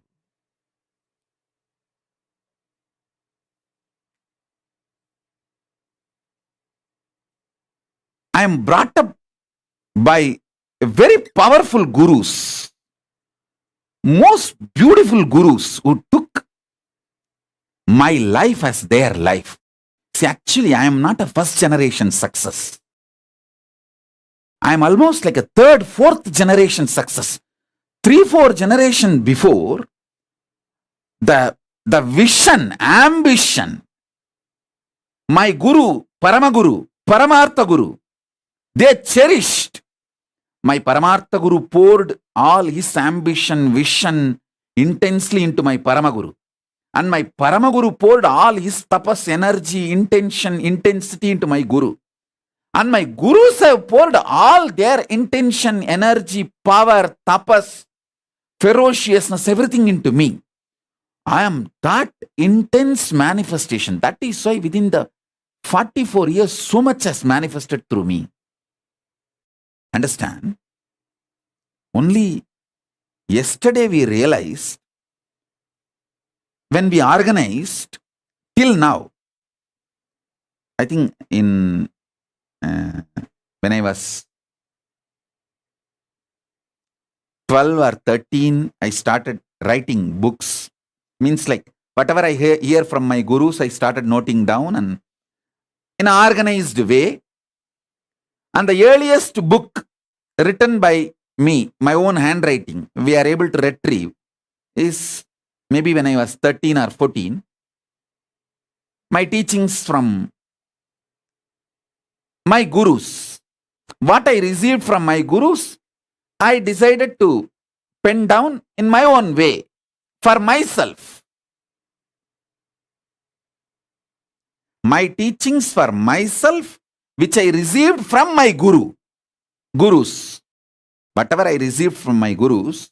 I am brought up by very powerful gurus, most beautiful gurus who took my life as their life. See, actually, I am not a first generation success. I am almost like a third, fourth generation success. 3-4 generation before, the vision, ambition, my guru, Paramaguru, Paramartha Guru, they cherished. My Paramartha Guru poured all his ambition, vision intensely into my Paramaguru. And my Paramaguru poured all his tapas, energy, intention, intensity into my Guru. And my Gurus have poured all their intention, energy, power, tapas, ferociousness, everything into me. I am that intense manifestation. That is why within the 44 years, so much has manifested through me. Understand? Only yesterday we realized, when we organized, till now, I think in when I was 12 or 13, I started writing books. Means like whatever I hear from my gurus, I started noting down and in an organized way. And the earliest book written by me, my own handwriting, we are able to retrieve is maybe when I was 13 or 14. My teachings from my gurus. What I received from my gurus, I decided to pen down in my own way for myself. My teachings for myself, which I received from my gurus. Whatever I received from my gurus,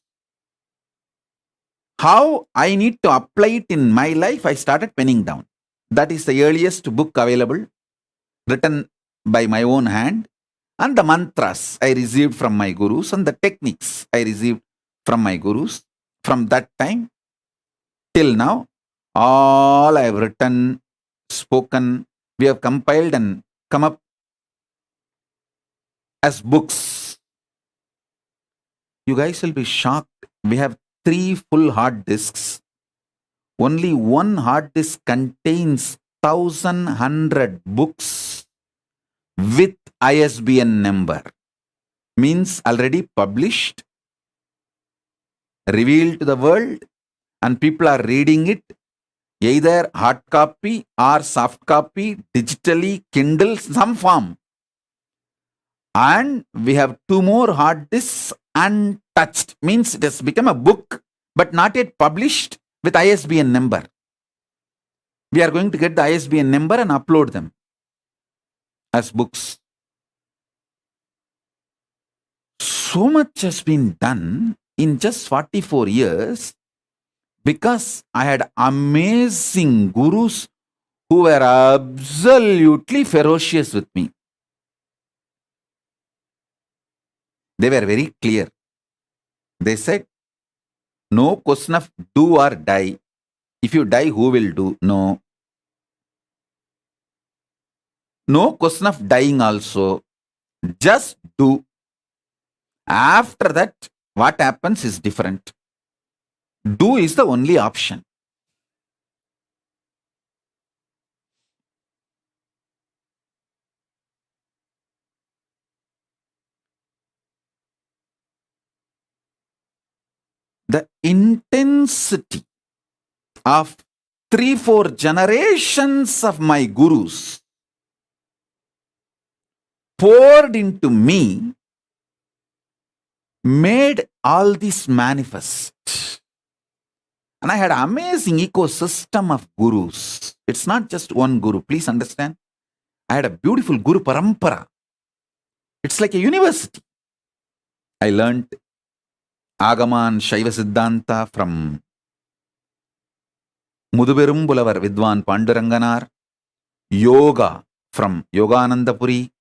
how I need to apply it in my life, I started penning down. That is the earliest book available, written by my own hand. And the mantras I received from my gurus and the techniques I received from my gurus. From that time till now, all I have written, spoken, we have compiled and come up as books. You guys will be shocked. We have 3 full hard disks. Only one hard disk contains 1,100 books with ISBN number. Means already published, revealed to the world, and people are reading it, either hard copy or soft copy, digitally, Kindle, some form. And we have 2 more hard disks untouched. Means it has become a book, but not yet published with ISBN number. We are going to get the ISBN number and upload them as books. So much has been done in just 44 years because I had amazing gurus who were absolutely ferocious with me. They were very clear. They said, no question of do or die. If you die, who will do? No. No question of dying also. Just do. After that, what happens is different. Do is the only option. The intensity of 3-4 generations of my gurus poured into me made all this manifest. And I had an amazing ecosystem of gurus. It's not just one guru, please understand. I had a beautiful Guru Parampara. It's like a university. I learned Agaman Shaiva Siddhanta from Muduberumbulavar Vidwan Panduranganar, Yoga from Yoganandapuri,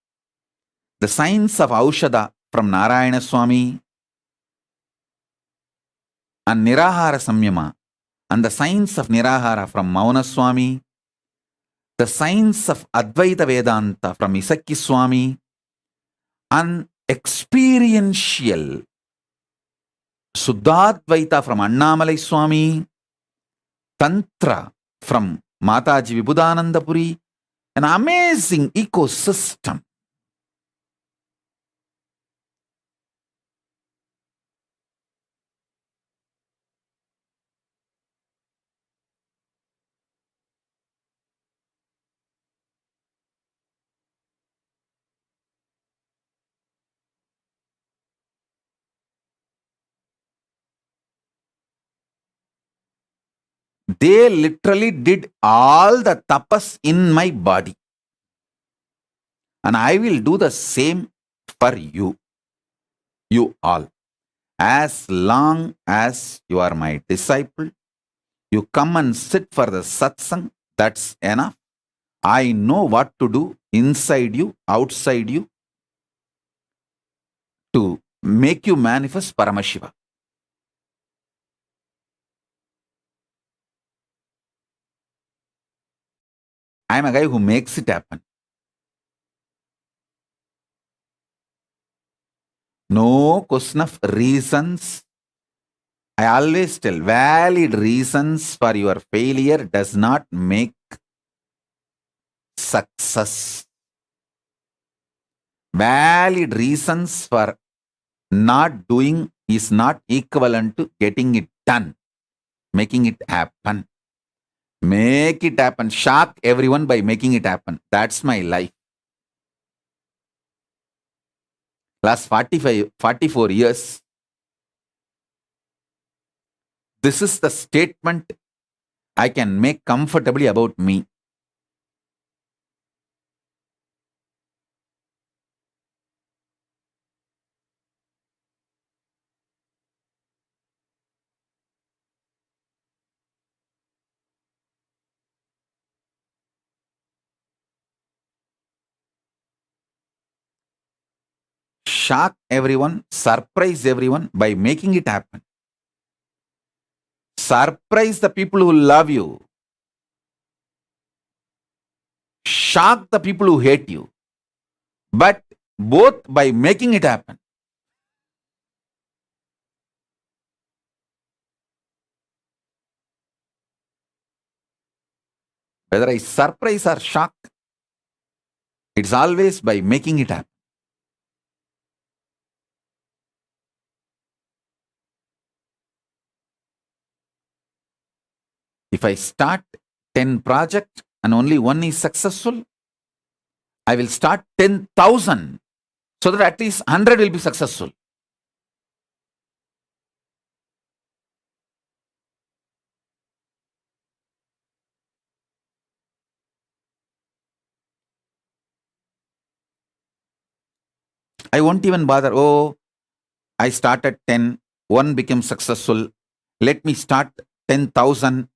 the science of Aushada from Narayana Swami, and Nirahara Samyama, and the science of Nirahara from Mauna Swami, the science of Advaita Vedanta from Isakki Swami, and experiential Suddhadvaita from Annamalai Swami, Tantra from Mataji Vibhudanandapuri, an amazing ecosystem. They literally did all the tapas in my body. And I will do the same for you all. As long as you are my disciple, you come and sit for the satsang, that's enough. I know what to do inside you, outside you, to make you manifest Paramashiva. I am a guy who makes it happen. No question of reasons. I always tell, valid reasons for your failure does not make success. Valid reasons for not doing is not equivalent to getting it done, making it happen. Make it happen. Shock everyone by making it happen. That's my life. Last 44 years, this is the statement I can make comfortably about me. Shock everyone, surprise everyone by making it happen. Surprise the people who love you. Shock the people who hate you. But both by making it happen. Whether I surprise or shock, it's always by making it happen. If I start 10 projects and only one is successful, I will start 10,000 so that at least 100 will be successful. I won't even bother, oh, I started 10, one became successful. Let me start 10,000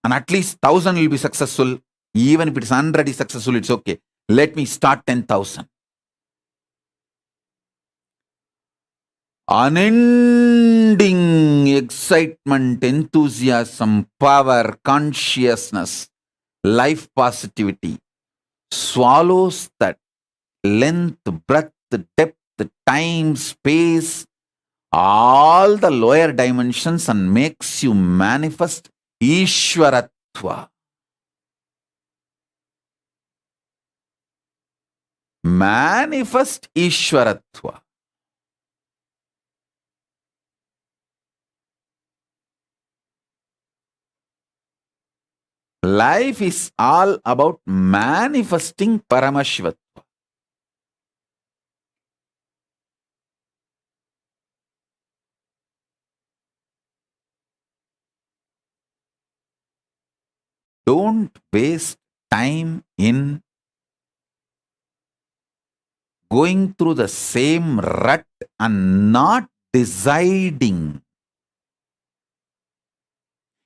and at least 1,000 will be successful. Even if it's 100 is successful, it's okay. Let me start 10,000. Unending excitement, enthusiasm, power, consciousness, life positivity swallows that length, breadth, depth, time, space, all the lower dimensions and makes you manifest Ishwaratva. Manifest Ishwaratva. Life is all about manifesting Paramashivatva. don't waste time in going through the same rut and not deciding.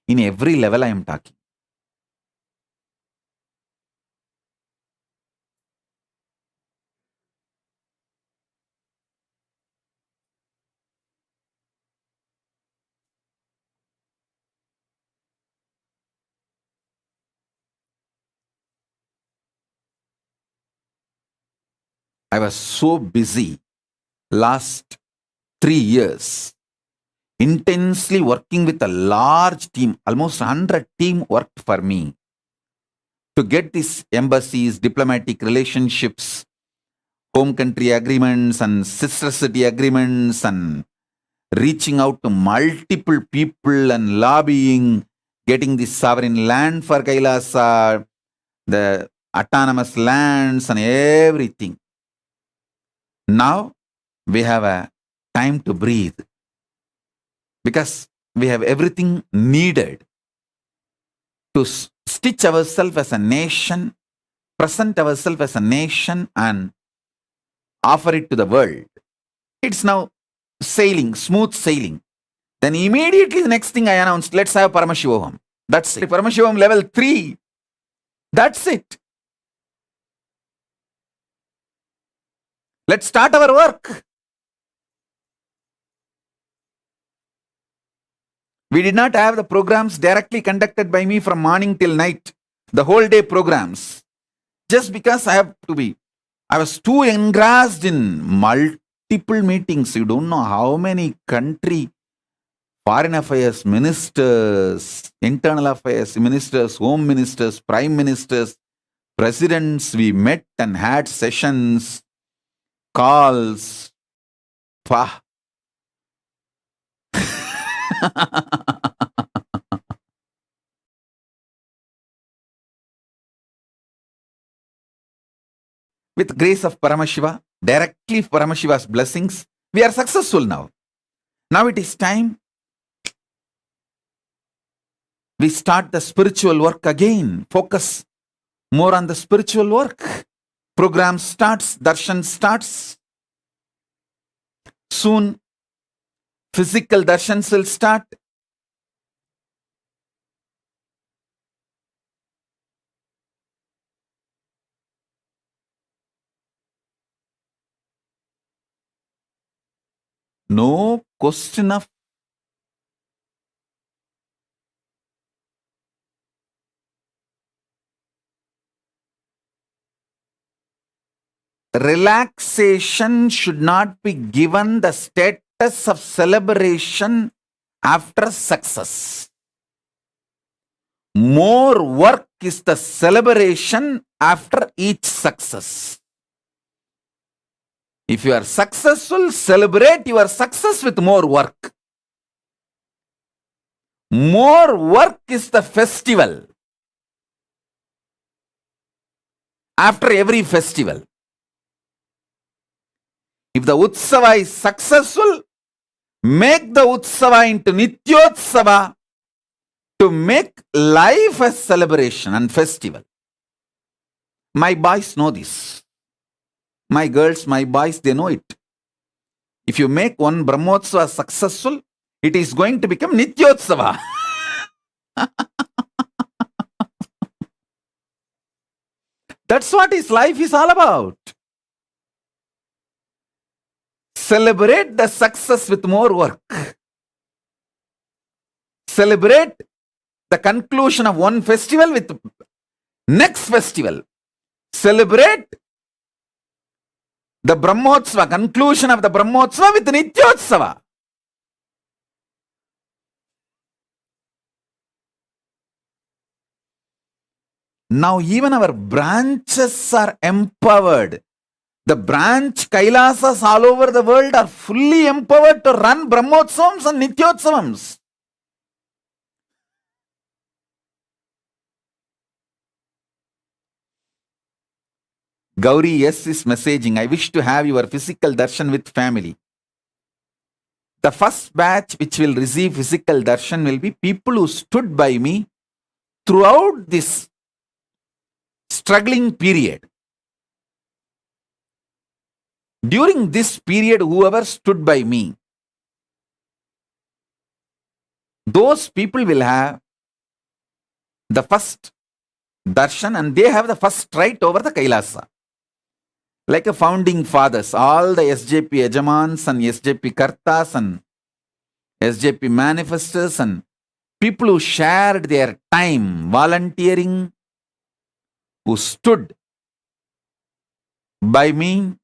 In every level I am talking. I was so busy last 3 years, intensely working with a large team, almost 100 team worked for me to get these embassies, diplomatic relationships, home country agreements and sister city agreements, and reaching out to multiple people and lobbying, getting the sovereign land for Kailasa, the autonomous lands and everything. Now we have a time to breathe because we have everything needed to stitch ourselves as a nation, present ourselves as a nation and offer it to the world. It's now sailing, smooth sailing. Then immediately the next thing I announced, let's have Paramashivam. That's it. Paramashivam level 3. That's it. Let's start our work. We did not have the programs directly conducted by me from morning till night, the whole day programs. Just because I was too engrossed in multiple meetings. You don't know how many country foreign affairs ministers, internal affairs ministers, home ministers, prime ministers, presidents we met and had sessions, calls. Pah. With grace of Paramashiva, directly Paramashiva's blessings, we are successful now. Now it is time we start the spiritual work again. Focus more on the spiritual work. Program starts, darshan starts. Soon, physical darshans will start. No question of relaxation should not be given the status of celebration after success. More work is the celebration after each success. If you are successful, celebrate your success with more work. More work is the festival. After every festival. If the Utsava is successful, make the Utsava into Nithyotsava to make life a celebration and festival. My boys know this. My girls, my boys, they know it. If you make one Brahmotsava successful, it is going to become Nithyotsava. That's what his life is all about. Celebrate the success with more work. Celebrate the conclusion of one festival with next festival. Celebrate the Brahmotsava, conclusion of the Brahmotsava with Nithyotsava. Now even our branches are empowered. The branch Kailasas all over the world are fully empowered to run Brahmotsavams and Nithyotsavams. Gauri, yes, is messaging. I wish to have your physical darshan with family. The first batch which will receive physical darshan will be people who stood by me throughout this struggling period, during this period, whoever stood by me, those people will have the first darshan and they have the first right over the Kailasa. Like a founding fathers, all the SJP Ejamans and SJP Kartas and SJP manifestors and people who shared their time volunteering, who stood by me,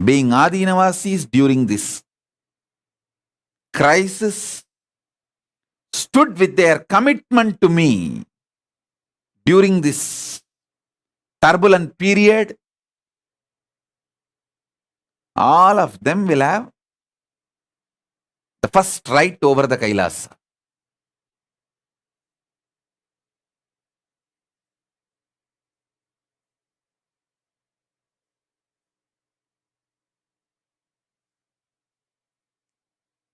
being Adinavasis during this crisis, stood with their commitment to me during this turbulent period, all of them will have the first right over the Kailasa.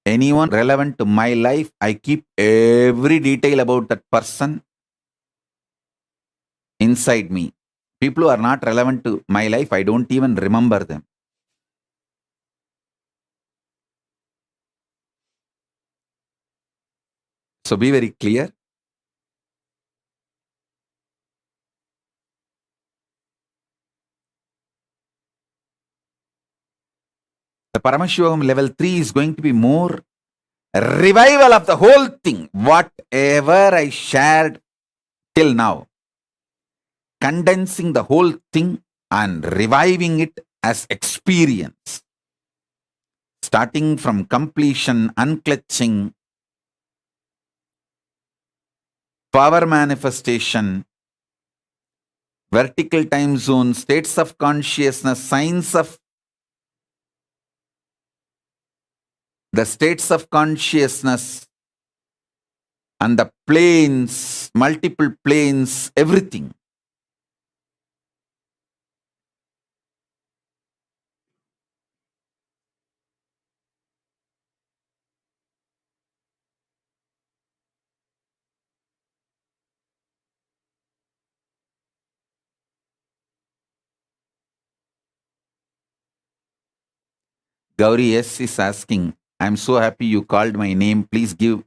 Anyone relevant to my life, I keep every detail about that person inside me. People who are not relevant to my life, I don't even remember them. So be very clear. The Paramashivam level 3 is going to be more revival of the whole thing. Whatever I shared till now, condensing the whole thing and reviving it as experience. Starting from completion, unclutching, power manifestation, vertical time zone, states of consciousness, signs of the states of consciousness, and the planes, multiple planes, everything. Gauri S is asking, I'm so happy you called my name. Please give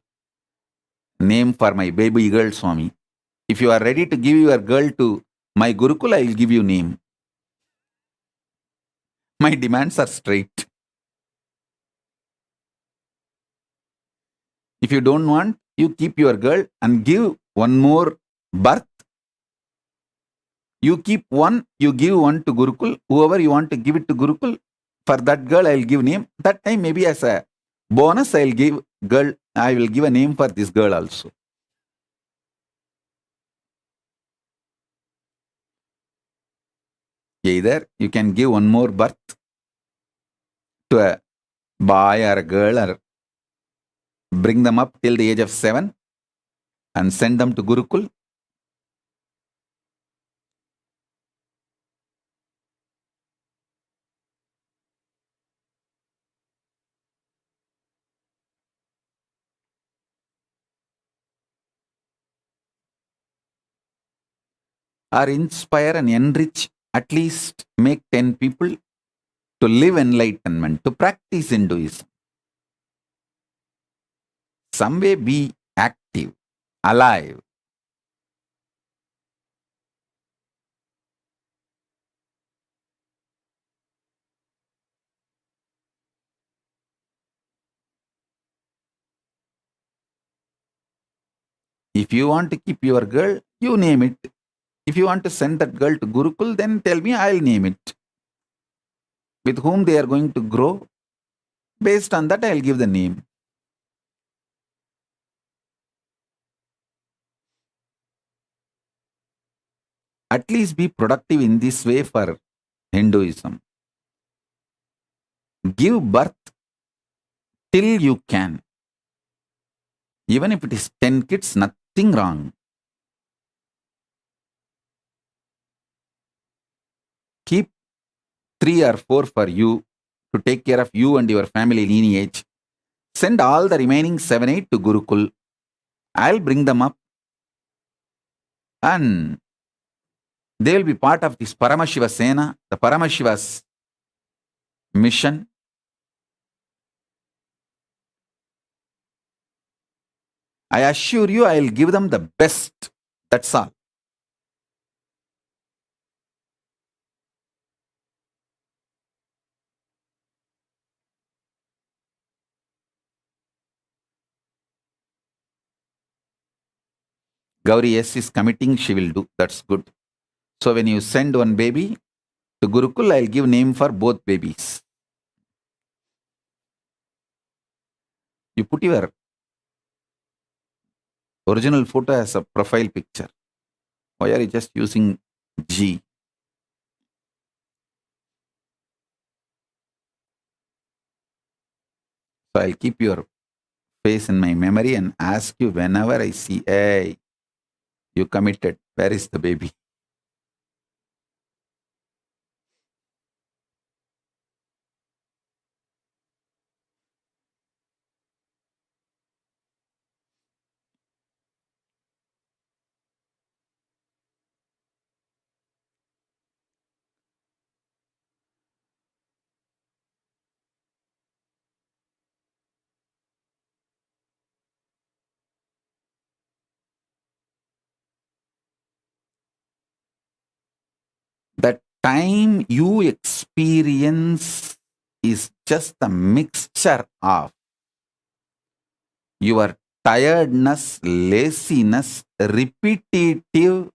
name for my baby girl, Swami. If you are ready to give your girl to my Gurukul, I will give you name. My demands are straight. If you don't want, you keep your girl and give one more birth. You keep one, you give one to Gurukul. Whoever you want to give it to Gurukul, for that girl I will give name. That time maybe as a bonus I will give a name for this girl also. Either you can give one more birth to a boy or a girl or bring them up till the age of 7 and send them to Gurukul. Or inspire and enrich, at least make 10 people to live enlightenment, to practice Hinduism. Some way be active, alive. If you want to keep your girl, you name it. If you want to send that girl to Gurukul, then tell me, I'll name it. With whom they are going to grow, based on that I'll give the name. At least be productive in this way for Hinduism. Give birth till you can. Even if it is 10 kids, nothing wrong. Keep 3 or 4 for you to take care of you and your family lineage. Send all the remaining 7, 8 to Gurukul. I'll bring them up and they will be part of this Paramashiva Sena, the Paramashiva's mission. I assure you, I'll give them the best. That's all. Gauri S is committing, she will do. That's good. So when you send one baby to Gurukul, I'll give name for both babies. You put your original photo as a profile picture. Why are you just using G? So I'll keep your face in my memory and ask you whenever I see, hey, you committed. Where is the baby? The time you experience is just a mixture of your tiredness, laziness, repetitive